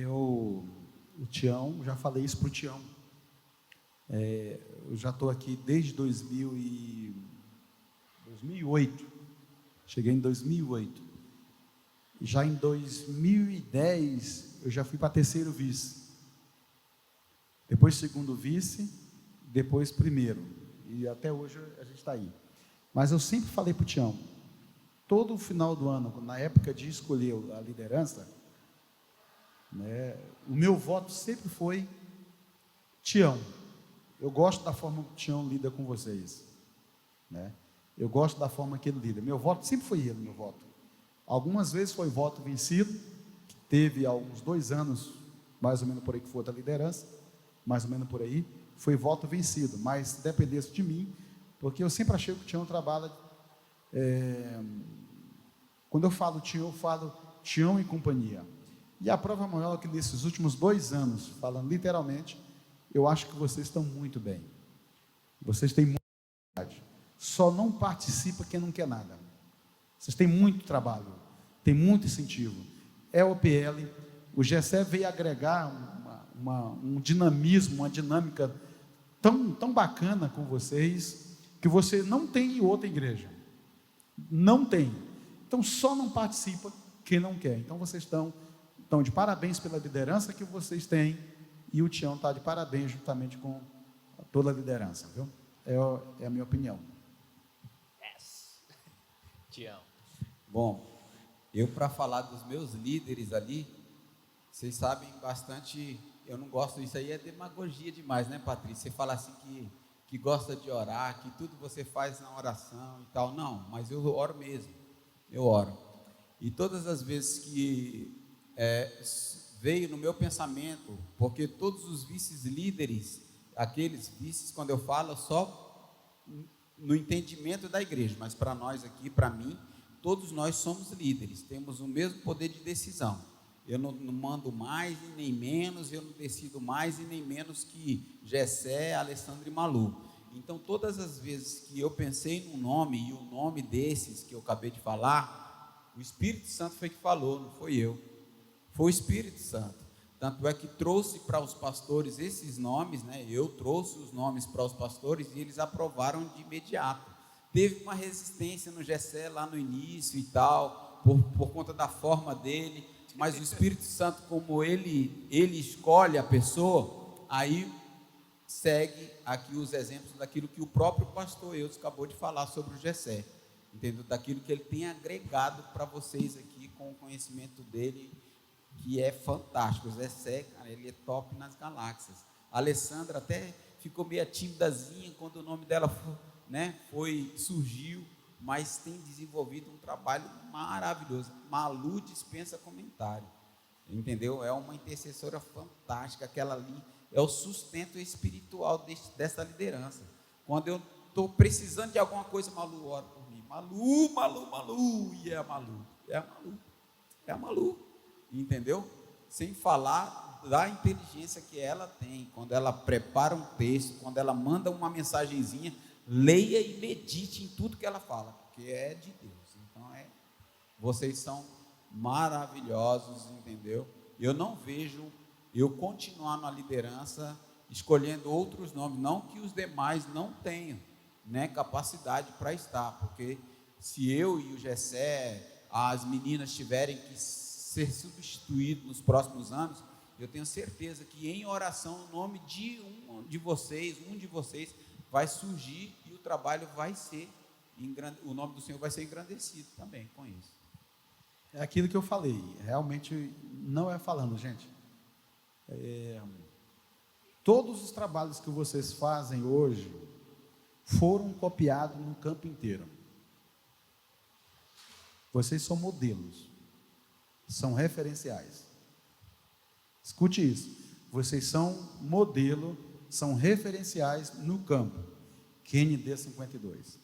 O Tião, já falei isso para o Tião. Eu já estou aqui desde 2008. Cheguei em 2008. Já em 2010, eu já fui para 3º vice. Depois 2º vice, depois 1º. E até hoje a gente está aí. Mas eu sempre falei para o Tião, todo final do ano, na época de escolher a liderança, né, o meu voto sempre foi Tião. Eu gosto da forma que o Tião lida com vocês, né? Eu gosto da forma que ele lida. Meu voto sempre foi ele, meu voto. Algumas vezes foi voto vencido, que teve há uns 2 anos, mais ou menos por aí que foi outra liderança, mais ou menos por aí, foi voto vencido, mas se dependesse de mim, porque eu sempre achei que o Tião trabalha, quando eu falo Tião e companhia, e a prova maior é que nesses últimos 2 anos, falando literalmente, eu acho que vocês estão muito bem, vocês têm muita verdade, só não participa quem não quer nada, vocês têm muito trabalho, tem muito incentivo, é o PL, o GSE veio agregar um dinamismo, uma dinâmica tão bacana com vocês, que você não tem em outra igreja, não tem, então só não participa quem não quer. Então vocês estão de parabéns pela liderança que vocês têm, e o Tião está de parabéns juntamente com toda a liderança, viu? É a minha opinião. Tião. Bom, eu para falar dos meus líderes ali, vocês sabem bastante, eu não gosto, isso aí é demagogia demais, né, Patrícia? Você fala assim que gosta de orar, que tudo você faz na oração e tal. Não, mas eu oro mesmo, eu oro. E todas as vezes que veio no meu pensamento, porque todos os vices-líderes, aqueles vices, quando eu falo, só no entendimento da igreja, mas para nós aqui, para mim, todos nós somos líderes, temos o mesmo poder de decisão. Eu não mando mais e nem menos, eu não decido mais e nem menos que Gessé, Alessandro e Malu. Então, todas as vezes que eu pensei num nome, e o nome desses que eu acabei de falar, o Espírito Santo foi que falou, não foi eu. Foi o Espírito Santo. Tanto é que trouxe para os pastores esses nomes, né? Eu trouxe os nomes para os pastores e eles aprovaram de imediato. Teve uma resistência no Gessé lá no início e tal, por conta da forma dele, mas o Espírito Santo, como ele escolhe a pessoa, aí segue aqui os exemplos daquilo que o próprio pastor Eudes acabou de falar sobre o Gessé, entendeu? Daquilo que ele tem agregado para vocês aqui com o conhecimento dele, que é fantástico. O Gessé, cara, ele é top nas galáxias. A Alessandra até ficou meio timidazinha quando o nome dela surgiu, mas tem desenvolvido um trabalho maravilhoso. Malu dispensa comentário, entendeu? É uma intercessora fantástica, aquela ali é o sustento espiritual dessa liderança. Quando eu estou precisando de alguma coisa, Malu ora por mim. Malu, e é a Malu, entendeu? Sem falar da inteligência que ela tem, quando ela prepara um texto, quando ela manda uma mensagenzinha, leia e medite em tudo que ela fala, porque é de Deus. Então, vocês são maravilhosos, entendeu? Eu não vejo eu continuar na liderança escolhendo outros nomes, não que os demais não tenham, né, capacidade para estar, porque se eu e o Gessé, as meninas tiverem que ser substituídos nos próximos anos, eu tenho certeza que em oração o nome de um de vocês vai surgir e o trabalho vai ser, o nome do Senhor vai ser engrandecido também com isso. É aquilo que eu falei, realmente não é falando, gente. Todos os trabalhos que vocês fazem hoje foram copiados no campo inteiro. Vocês são modelos, são referenciais. Escute isso. Vocês são modelo, são referenciais no campo. QND 52.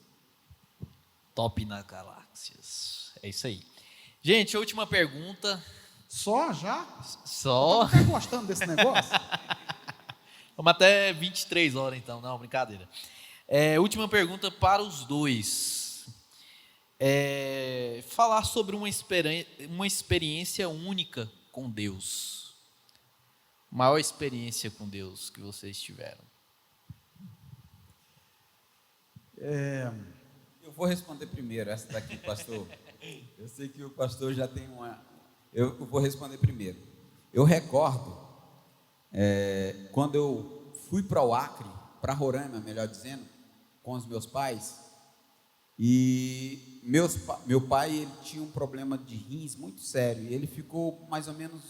Top nas galáxias. É isso aí. Gente, a última pergunta. Só já? Só. Você está gostando desse negócio? Vamos até 23 horas, então. Não, brincadeira. Última pergunta para os dois. Falar sobre uma experiência única com Deus. Maior experiência com Deus que vocês tiveram. Eu vou responder primeiro essa daqui, pastor. Eu sei que o pastor já tem uma... Eu vou responder primeiro. Eu recordo, quando eu fui para o Acre, para Roraima, melhor dizendo, com os meus pais, e meu pai ele tinha um problema de rins muito sério, e ele ficou mais ou menos,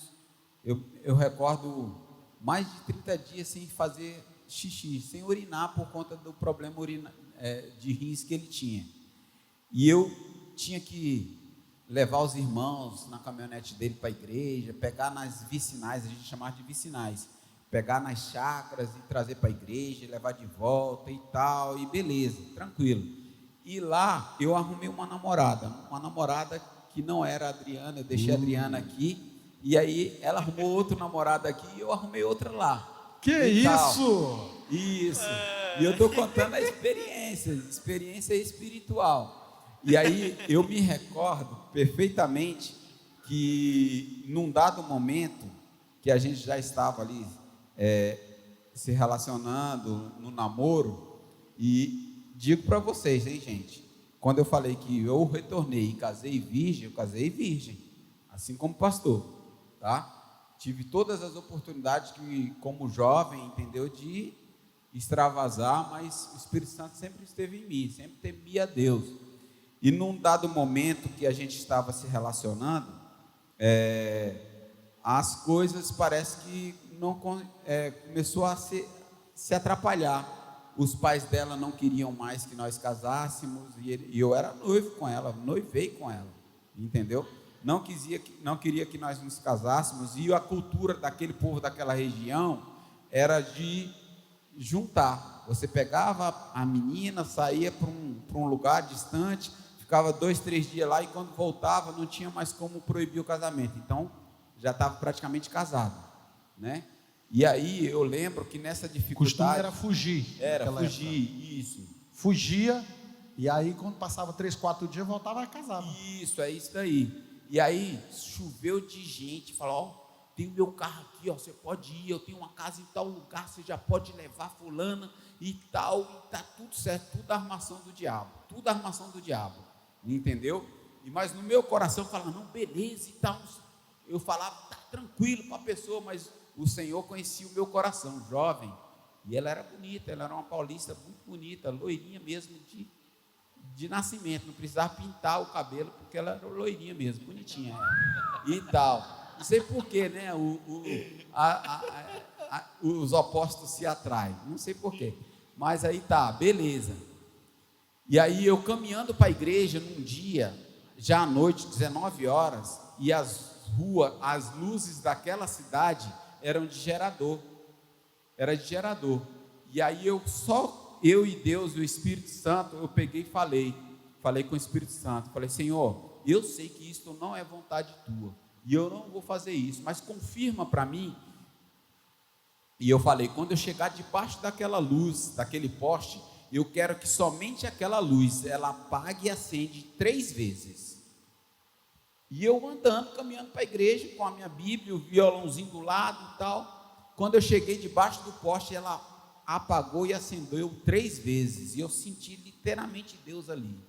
eu recordo, mais de 30 dias sem fazer xixi, sem urinar por conta do problema de rins que ele tinha. E eu tinha que levar os irmãos na caminhonete dele para a igreja, pegar nas vicinais, a gente chamava de vicinais, pegar nas chácaras e trazer para a igreja, levar de volta e tal, e beleza, tranquilo. E lá eu arrumei uma namorada que não era a Adriana, eu deixei a Adriana aqui, e aí ela arrumou outro namorado aqui e eu arrumei outra lá. Que isso? Isso. E eu estou contando a experiência espiritual. E aí eu me recordo perfeitamente que num dado momento que a gente já estava ali se relacionando no namoro, e digo para vocês, hein, gente, quando eu falei que eu retornei e casei virgem, eu casei virgem, assim como pastor, tá? Tive todas as oportunidades que, como jovem, entendeu, de extravasar, mas o Espírito Santo sempre esteve em mim, sempre temia a Deus. E num dado momento que a gente estava se relacionando, as coisas parece que não começou a se atrapalhar. Os pais dela não queriam mais que nós casássemos, e eu era noivo com ela, noivei com ela, entendeu? Não queria que nós nos casássemos, e a cultura daquele povo daquela região era de juntar. Você pegava a menina, saía para um lugar distante, ficava 2, 3 dias lá, e quando voltava não tinha mais como proibir o casamento, então já estava praticamente casado, né? E aí eu lembro que nessa O dificuldade... costume era fugir. Era naquela fugir, época. isso. Fugia, e aí quando passava 3, 4 dias, voltava e casava. Isso, é isso daí. E aí choveu de gente, falou, ó, tem o meu carro aqui, ó, você pode ir, eu tenho uma casa em tal lugar, você já pode levar fulana e tal, e tá tudo certo, tudo armação do diabo, entendeu? Mas no meu coração eu falava, não, beleza e tal, eu falava, tá tranquilo para a pessoa, mas o Senhor conhecia o meu coração, jovem, e ela era bonita, ela era uma paulista muito bonita, loirinha mesmo, de nascimento, não precisava pintar o cabelo, porque ela era loirinha mesmo, bonitinha, e tal. Não sei porquê, né? Os opostos se atraem, não sei porquê. Mas aí tá, beleza. E aí eu caminhando para a igreja num dia, já à noite, 19 horas, e as ruas, as luzes daquela cidade eram de gerador. Era de gerador. E aí eu e Deus e o Espírito Santo, eu peguei e falei com o Espírito Santo, falei, Senhor, eu sei que isto não é vontade tua, e eu não vou fazer isso, mas confirma para mim. E eu falei, quando eu chegar debaixo daquela luz, daquele poste, eu quero que somente aquela luz, ela apague e acende 3 vezes. E eu andando, caminhando para a igreja, com a minha Bíblia, o violãozinho do lado e tal, quando eu cheguei debaixo do poste, ela apagou e acendeu 3 vezes, e eu senti literalmente Deus ali.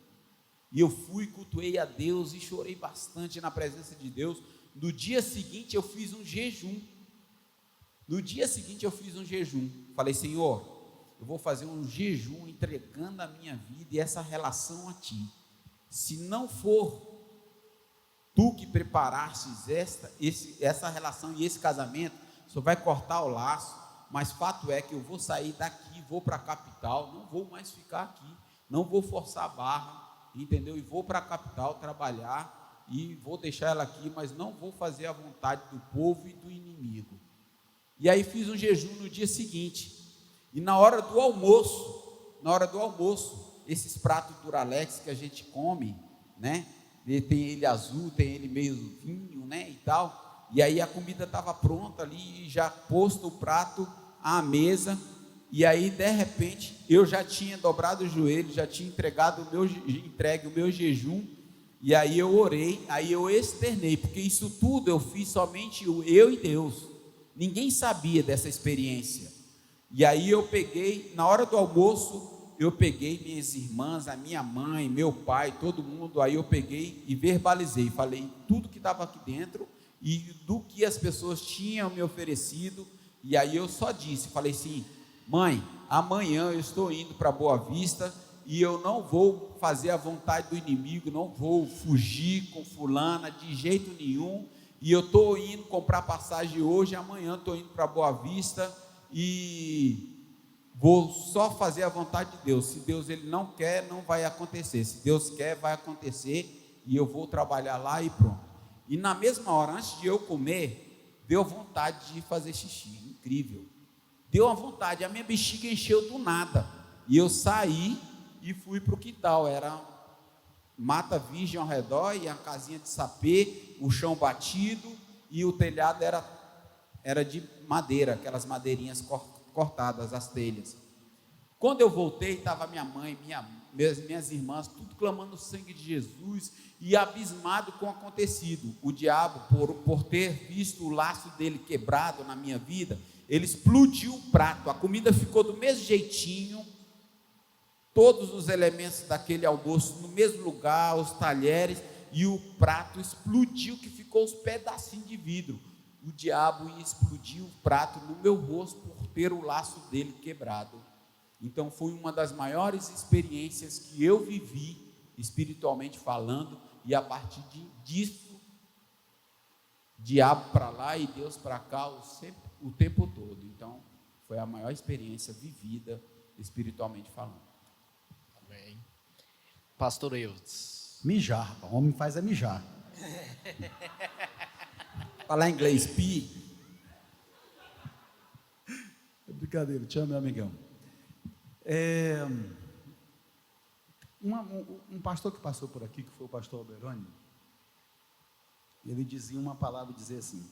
E eu fui, cultuei a Deus e chorei bastante na presença de Deus. No dia seguinte eu fiz um jejum. Falei, Senhor, eu vou fazer um jejum entregando a minha vida e essa relação a Ti. Se não for Tu que preparastes essa relação e esse casamento, Senhor vai cortar o laço, mas fato é que eu vou sair daqui, vou para a capital, não vou mais ficar aqui, não vou forçar a barra, entendeu? E vou para a capital trabalhar, e vou deixar ela aqui, mas não vou fazer a vontade do povo e do inimigo. E aí fiz um jejum no dia seguinte, e na hora do almoço, esses pratos Duralex que a gente come, né? Tem ele azul, tem ele meio vinho, né? E tal, e aí a comida estava pronta ali, já posto o prato à mesa, e aí de repente, eu já tinha dobrado o joelho, já tinha entregue o meu jejum, e aí eu orei, aí eu externei, porque isso tudo eu fiz somente eu e Deus, ninguém sabia dessa experiência. E aí eu peguei, na hora do almoço, eu peguei minhas irmãs, a minha mãe, meu pai, todo mundo, aí eu peguei e verbalizei, falei tudo que estava aqui dentro, e do que as pessoas tinham me oferecido, e aí eu só disse, falei assim, mãe, amanhã eu estou indo para Boa Vista, e eu não vou fazer a vontade do inimigo, não vou fugir com fulana de jeito nenhum, e eu estou indo comprar passagem hoje, amanhã estou indo para Boa Vista, e vou só fazer a vontade de Deus. Se Deus ele não quer, não vai acontecer, se Deus quer, vai acontecer, e eu vou trabalhar lá e pronto. E na mesma hora, antes de eu comer, deu vontade de fazer xixi, incrível, deu uma vontade, a minha bexiga encheu do nada, e eu saí e fui para o quintal, era mata virgem ao redor, e a casinha de sapê, o chão batido, e o telhado era de madeira, aquelas madeirinhas cortadas, as telhas. Quando eu voltei, estava minha mãe, minhas irmãs, tudo clamando o sangue de Jesus, e abismado com o acontecido. O diabo, por ter visto o laço dele quebrado na minha vida, ele explodiu o prato, a comida ficou do mesmo jeitinho, todos os elementos daquele almoço no mesmo lugar, os talheres, e o prato explodiu, que ficou os pedacinhos de vidro. O diabo ia explodir o prato no meu rosto por ter o laço dele quebrado. Então foi uma das maiores experiências que eu vivi, espiritualmente falando, e a partir disso, diabo para lá e Deus para cá, o tempo todo. Então foi a maior experiência vivida, espiritualmente falando. Amém. Pastor Eudes. Mijar, o homem faz é mijar. Falar inglês, pi. É brincadeira, te amo, meu amigão. Um pastor que passou por aqui, que foi o pastor Alberoni, ele dizia uma palavra, dizia assim: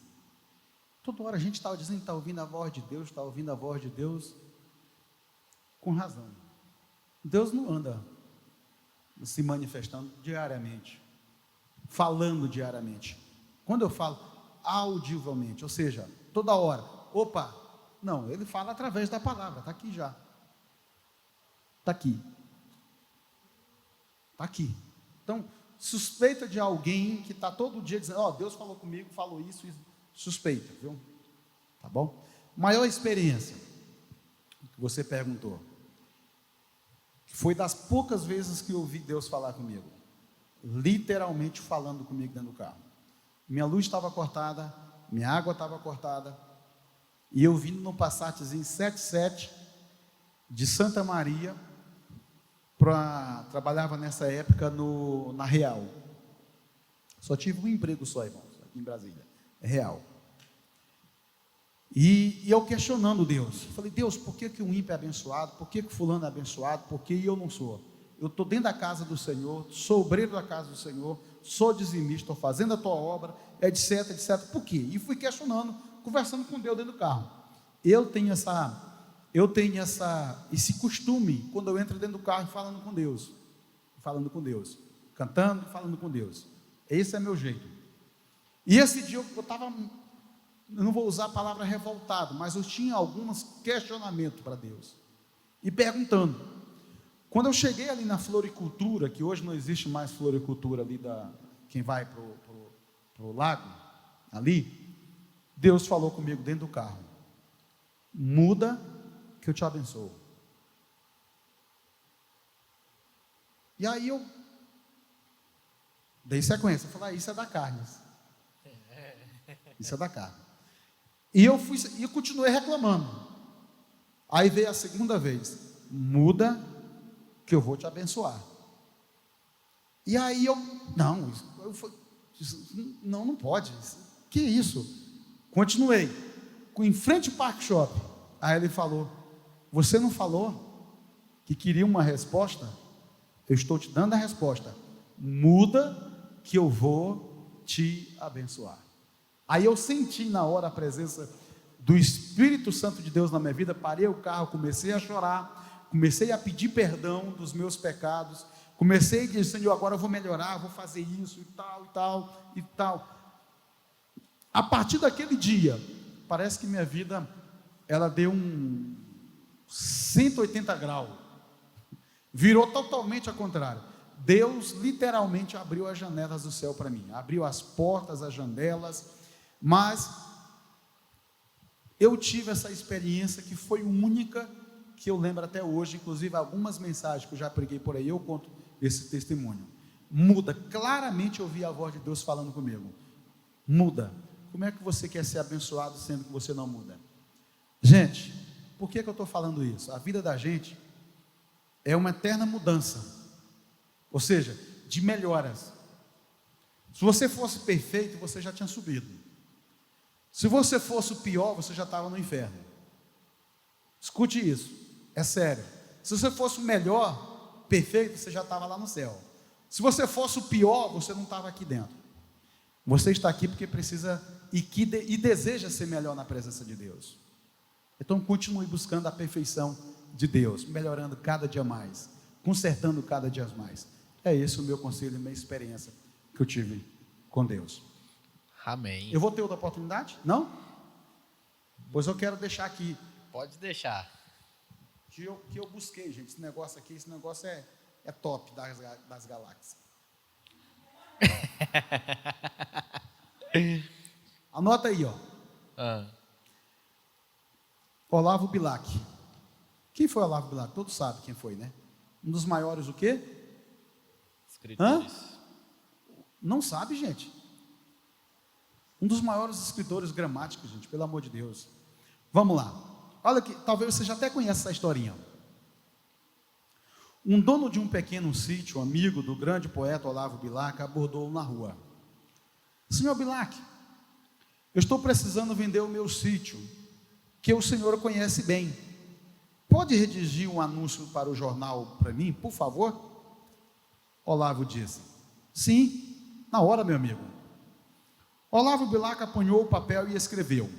Toda hora a gente estava dizendo que está ouvindo a voz de Deus, está ouvindo a voz de Deus, com razão. Deus não anda se manifestando diariamente, falando diariamente. Quando eu falo audivelmente, ou seja, toda hora, opa, não, ele fala através da palavra, está aqui já. Está aqui. Está aqui. Então, suspeita de alguém que está todo dia dizendo, ó, Deus falou comigo, falou isso, suspeita, viu? Tá bom? Maior experiência, que você perguntou, foi das poucas vezes que eu ouvi Deus falar comigo, literalmente falando comigo dentro do carro. Minha luz estava cortada, minha água estava cortada, e eu vindo no Passatzinho 77 de Santa Maria, trabalhava nessa época na Real. Só tive um emprego só, irmãos, aqui em Brasília, é Real. E eu questionando Deus, falei, Deus, por que o ímpio é abençoado, por que fulano é abençoado, por que eu não sou? Eu estou dentro da casa do Senhor, sou obreiro da casa do Senhor, sou dizimista, estou fazendo a tua obra, etc, etc, por quê? E fui questionando, conversando com Deus dentro do carro. Eu tenho esse costume, quando eu entro dentro do carro falando com Deus, cantando, falando com Deus. Esse é meu jeito. E esse dia eu estava, eu não vou usar a palavra revoltado, mas eu tinha alguns questionamentos para Deus. E perguntando. Quando eu cheguei ali na floricultura, que hoje não existe mais floricultura ali, quem vai para o lago, ali, Deus falou comigo dentro do carro, muda que eu te abençoo. E aí eu dei sequência, falei, isso é da carne. Isso é da carne. E eu continuei reclamando. Aí veio a segunda vez, muda que eu vou te abençoar. E aí não pode. Que isso? Continuei. Em frente ao Parque Shopping. Aí ele falou, você não falou que queria uma resposta? Eu estou te dando a resposta. Muda que eu vou te abençoar. Aí eu senti na hora a presença do Espírito Santo de Deus na minha vida, parei o carro, comecei a chorar, comecei a pedir perdão dos meus pecados, comecei a dizer, Senhor, agora eu vou melhorar, vou fazer isso e tal, e tal, e tal. A partir daquele dia, parece que minha vida, ela deu um 180 graus, virou totalmente ao contrário. Deus literalmente abriu as janelas do céu para mim, abriu as portas, as janelas, mas eu tive essa experiência que foi única, que eu lembro até hoje, inclusive algumas mensagens que eu já preguei por aí, eu conto esse testemunho. Muda, claramente eu ouvi a voz de Deus falando comigo, muda. Como é que você quer ser abençoado sendo que você não muda? Gente, por que eu estou falando isso? A vida da gente é uma eterna mudança, ou seja, de melhoras. Se você fosse perfeito, você já tinha subido. Se você fosse o pior, você já estava no inferno. Escute isso, é sério. Se você fosse o melhor, perfeito, você já estava lá no céu. Se você fosse o pior, você não estava aqui dentro. Você está aqui porque precisa e deseja ser melhor na presença de Deus. Então continue buscando a perfeição de Deus, melhorando cada dia mais, consertando cada dia mais. É esse o meu conselho e minha experiência que eu tive com Deus. Amém. Eu vou ter outra oportunidade? Não? Pois eu quero deixar aqui. Pode deixar. Que eu busquei, gente. Esse negócio aqui, é top das galáxias. Anota aí, ó. Olavo Bilac. Quem foi Olavo Bilac? Todos sabem quem foi, né? Um dos maiores o quê? Escritores. Não sabe, gente. Um dos maiores escritores gramáticos, gente, pelo amor de Deus. Vamos lá. Olha aqui, talvez você já até conheça essa historinha. Um dono de um pequeno sítio, amigo do grande poeta Olavo Bilac, abordou-o na rua. Senhor Bilac, eu estou precisando vender o meu sítio, que o senhor conhece bem. Pode redigir um anúncio para o jornal para mim, por favor? Olavo disse, sim, na hora, meu amigo. Olavo Bilac apanhou o papel e escreveu,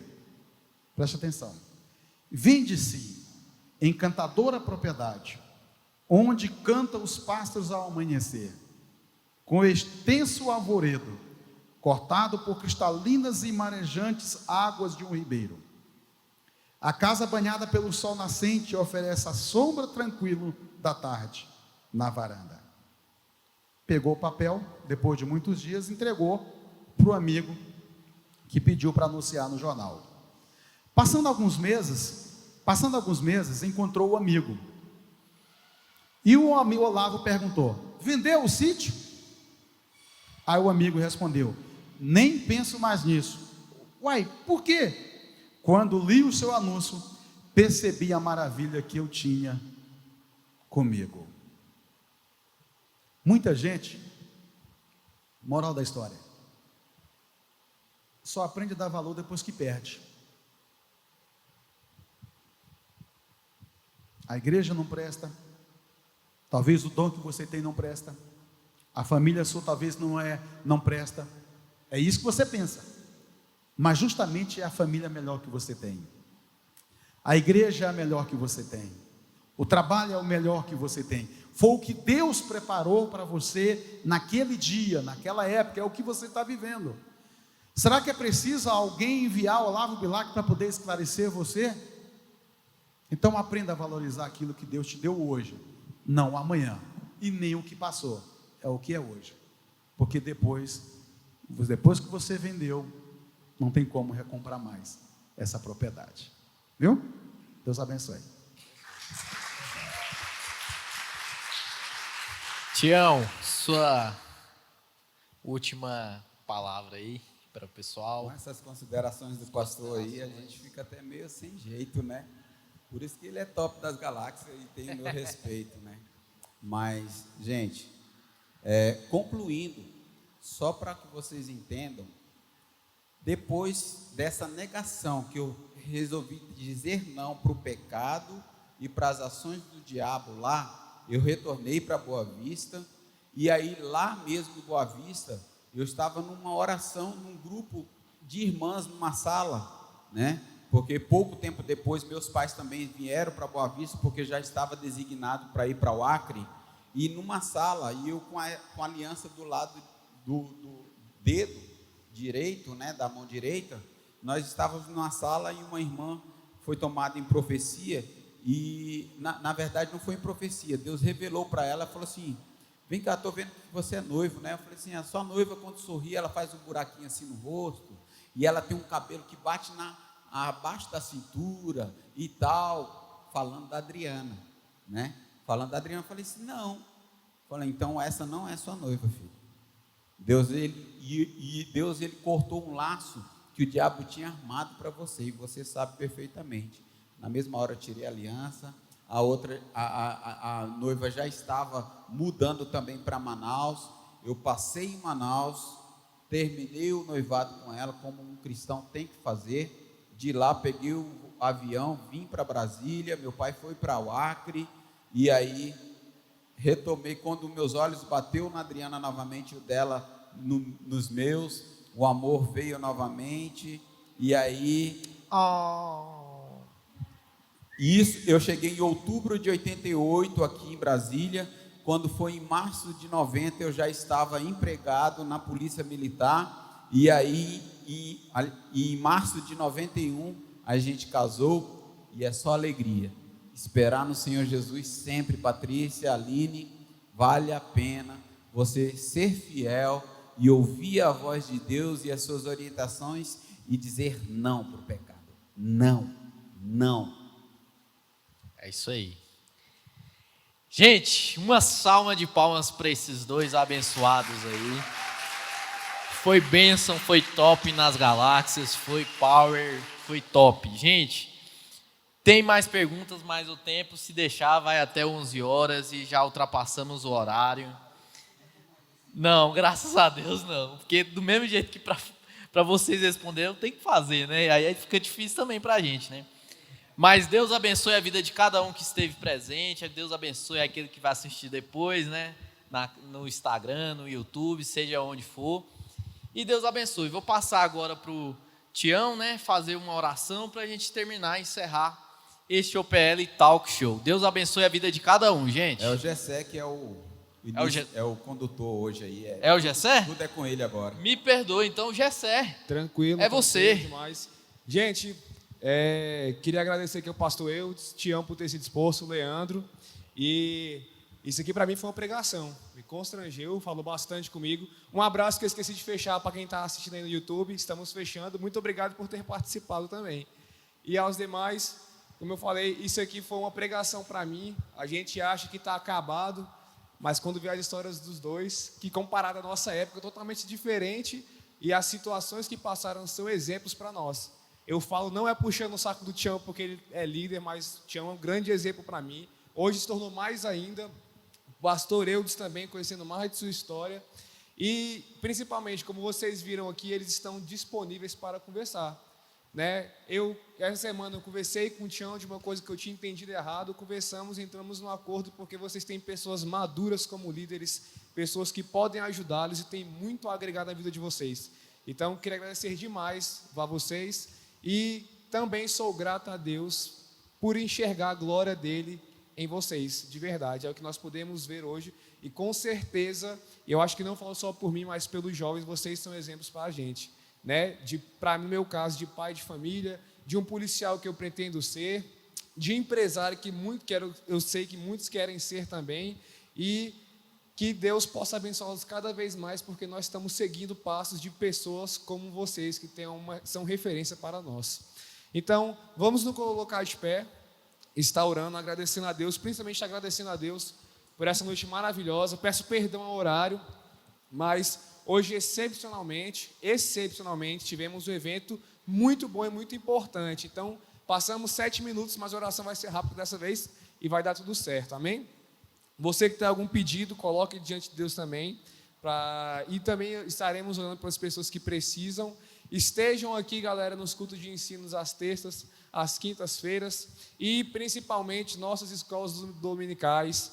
Preste atenção. Vinde-se encantadora propriedade, onde cantam os pássaros ao amanhecer, com extenso arvoredo, cortado por cristalinas e marejantes águas de um ribeiro. A casa banhada pelo sol nascente oferece a sombra tranquilo da tarde na varanda. Pegou o papel, depois de muitos dias, entregou para o amigo que pediu para anunciar no jornal. Passando alguns meses, encontrou o amigo. E o amigo Olavo perguntou: vendeu o sítio? Aí o amigo respondeu: nem penso mais nisso. Uai, por quê? Quando li o seu anúncio, percebi a maravilha que eu tinha comigo. Muita gente, moral da história, só aprende a dar valor depois que perde. A igreja não presta, talvez o dom que você tem não presta, a família sua talvez não presta. É isso que você pensa. Mas justamente é a família melhor que você tem. A igreja é a melhor que você tem. O trabalho é o melhor que você tem. Foi o que Deus preparou para você naquele dia, naquela época, é o que você está vivendo. Será que é preciso alguém enviar o Olavo Bilac para poder esclarecer você? Então aprenda a valorizar aquilo que Deus te deu hoje, não amanhã, e nem o que passou, é o que é hoje. Porque depois que você vendeu, não tem como recomprar mais essa propriedade. Viu? Deus abençoe. Tião, sua última palavra aí para o pessoal. Com essas considerações do pastor aí, a gente fica até meio sem jeito, né? Por isso que ele é top das galáxias e tem o meu respeito, né? Mas, gente, concluindo, só para que vocês entendam, depois dessa negação que eu resolvi dizer não para o pecado e para as ações do diabo lá, eu retornei para Boa Vista, e aí lá mesmo em Boa Vista, eu estava numa oração, num grupo de irmãs, numa sala, né? Porque pouco tempo depois meus pais também vieram para Boa Vista, porque já estava designado para ir para o Acre, e numa sala, e eu com a aliança do lado do dedo direito, né, da mão direita, nós estávamos numa sala e uma irmã foi tomada em profecia, e na verdade não foi em profecia, Deus revelou para ela, falou assim: vem cá, estou vendo que você é noivo, né? Eu falei assim: a sua noiva quando sorri, ela faz um buraquinho assim no rosto, e ela tem um cabelo que bate abaixo da cintura e tal, falando da Adriana, né? Falando da Adriana, eu falei assim: não. Falei: então essa não é sua noiva, filho. Deus ele cortou um laço que o diabo tinha armado para você, e você sabe perfeitamente. Na mesma hora eu tirei a aliança, a noiva já estava mudando também para Manaus, eu passei em Manaus, terminei o noivado com ela, como um cristão tem que fazer. De lá peguei o avião, vim para Brasília, meu pai foi para o Acre, e aí retomei, quando meus olhos bateu na Adriana novamente, o dela nos meus, o amor veio novamente, e aí isso, eu cheguei em outubro de 88 aqui em Brasília. Quando foi em março de 90 eu já estava empregado na Polícia Militar, e aí em março de 91 a gente casou, e é só alegria. Esperar no Senhor Jesus sempre. Patrícia, Aline, vale a pena você ser fiel e ouvir a voz de Deus e as suas orientações e dizer não para o pecado. Não. É isso aí. Gente, uma salva de palmas para esses dois abençoados aí. Foi bênção, foi top nas galáxias, foi power, foi top. Gente, tem mais perguntas, mas o tempo, se deixar, vai até 11 horas e já ultrapassamos o horário. Não, graças a Deus não, porque do mesmo jeito que para vocês responderem, eu tenho que fazer, né? Aí fica difícil também para a gente, né? Mas Deus abençoe a vida de cada um que esteve presente, Deus abençoe aquele que vai assistir depois, né? No Instagram, no YouTube, seja onde for. E Deus abençoe. Vou passar agora para o Tião, né, fazer uma oração para a gente terminar e encerrar este OPL Talk Show. Deus abençoe a vida de cada um, gente. É o Gessé que é o condutor hoje aí. É o Gessé? Tudo é com ele agora. Me perdoe, então, Gessé. Tranquilo. É você. Demais. Gente, queria agradecer aqui ao pastor Eudes, Tião por ter se disposto, o Leandro. E isso aqui para mim foi uma pregação. Me constrangeu, falou bastante comigo. Um abraço que eu esqueci de fechar para quem está assistindo aí no YouTube. Estamos fechando. Muito obrigado por ter participado também. E aos demais, como eu falei, isso aqui foi uma pregação para mim. A gente acha que está acabado, mas quando vê as histórias dos dois, que comparado à nossa época, é totalmente diferente, e as situações que passaram são exemplos para nós. Eu falo, não é puxando o saco do Tião porque ele é líder, mas o Tião é um grande exemplo para mim. Hoje se tornou mais ainda. O pastor Eudes também, conhecendo mais de sua história. E, principalmente, como vocês viram aqui, eles estão disponíveis para conversar. Né? Essa semana, eu conversei com o Tião de uma coisa que eu tinha entendido errado. Conversamos, entramos num acordo, porque vocês têm pessoas maduras como líderes, pessoas que podem ajudá-los e têm muito a agregar na vida de vocês. Então, queria agradecer demais a vocês. E também sou grato a Deus por enxergar a glória dele em vocês, de verdade. É o que nós podemos ver hoje. E com certeza, eu acho que não falo só por mim, mas pelos jovens, vocês são exemplos para a gente. Né? Para no meu caso, de pai de família, de um policial que eu pretendo ser, de empresário que eu sei que muitos querem ser também, e que Deus possa abençoá-los cada vez mais, porque nós estamos seguindo passos de pessoas como vocês, que são referência para nós. Então, vamos nos colocar de pé, estar orando, agradecendo a Deus, principalmente agradecendo a Deus por essa noite maravilhosa. Peço perdão ao horário, mas hoje, excepcionalmente, tivemos um evento muito bom e muito importante. Então, passamos 7 minutos, mas a oração vai ser rápida dessa vez e vai dar tudo certo, amém? Você que tem algum pedido, coloque diante de Deus também. E também estaremos orando pelas pessoas que precisam. Estejam aqui, galera, nos cultos de ensino às terças, às quintas-feiras, e principalmente nossas escolas dominicais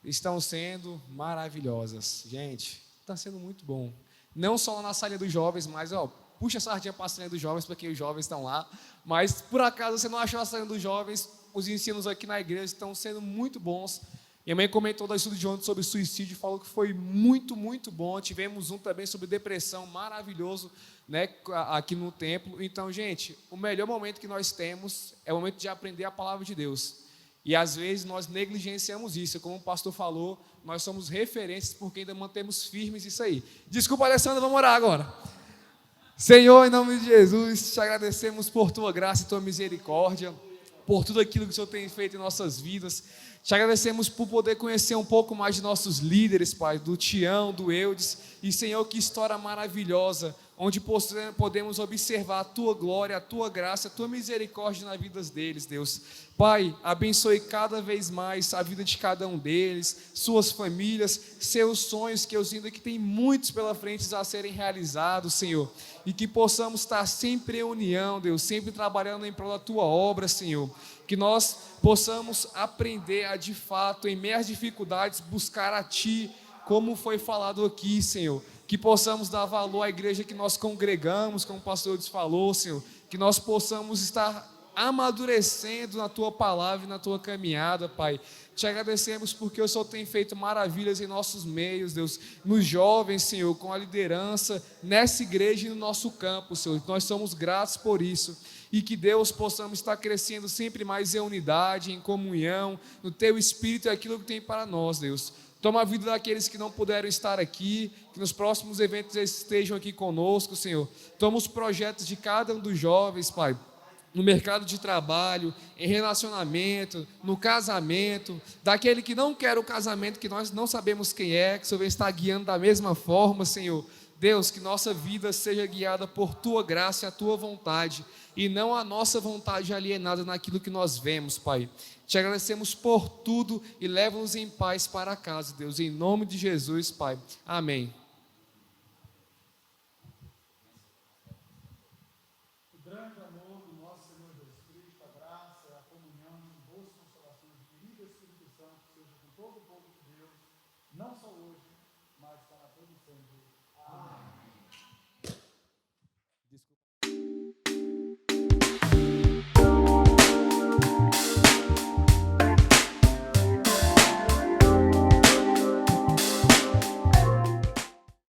estão sendo maravilhosas. Gente, está sendo muito bom. Não só na salinha dos jovens, mas puxa a sardinha para a salinha dos jovens, porque os jovens estão lá. Mas, por acaso, você não achou a salinha dos jovens, os ensinos aqui na igreja estão sendo muito bons. Minha mãe comentou da estudo de ontem sobre suicídio e falou que foi muito, muito bom. Tivemos um também sobre depressão, maravilhoso, né, aqui no templo. Então, gente, o melhor momento que nós temos é o momento de aprender a palavra de Deus. E às vezes nós negligenciamos isso. Como o pastor falou, nós somos referências porque ainda mantemos firmes isso aí. Desculpa, Alessandra, vamos orar agora. Senhor, em nome de Jesus, te agradecemos por tua graça e tua misericórdia, por tudo aquilo que o Senhor tem feito em nossas vidas. Te agradecemos por poder conhecer um pouco mais de nossos líderes, Pai, do Tião, do Eudes. E, Senhor, que história maravilhosa, onde podemos observar a Tua glória, a Tua graça, a Tua misericórdia na vida deles, Deus. Pai, abençoe cada vez mais a vida de cada um deles, suas famílias, seus sonhos, que eu sinto que tem muitos pela frente a serem realizados, Senhor. E que possamos estar sempre em união, Deus, sempre trabalhando em prol da Tua obra, Senhor. Que nós possamos aprender a, de fato, em meio às dificuldades, buscar a Ti, como foi falado aqui, Senhor. Que possamos dar valor à igreja que nós congregamos, como o pastor Eudes falou, Senhor. Que nós possamos estar amadurecendo na Tua palavra e na Tua caminhada, Pai. Te agradecemos porque o Senhor tem feito maravilhas em nossos meios, Deus, nos jovens, Senhor, com a liderança, nessa igreja e no nosso campo, Senhor. Nós somos gratos por isso. E que Deus possamos estar crescendo sempre mais em unidade, em comunhão, no Teu Espírito e aquilo que tem para nós, Deus. Toma a vida daqueles que não puderam estar aqui, que nos próximos eventos estejam aqui conosco, Senhor. Toma os projetos de cada um dos jovens, Pai, no mercado de trabalho, em relacionamento, no casamento, daquele que não quer o casamento, que nós não sabemos quem é, que o Senhor está guiando da mesma forma, Senhor. Deus, que nossa vida seja guiada por Tua graça e a Tua vontade, e não a nossa vontade alienada naquilo que nós vemos, Pai. Te agradecemos por tudo e leva-nos em paz para casa, Deus, em nome de Jesus, Pai. Amém. O grande amor do nosso Senhor Jesus Cristo, a graça, a comunhão, as boas consolações de vida e Espírito Santo, seja com todo o povo de Deus, não só hoje, mas para todo sempre.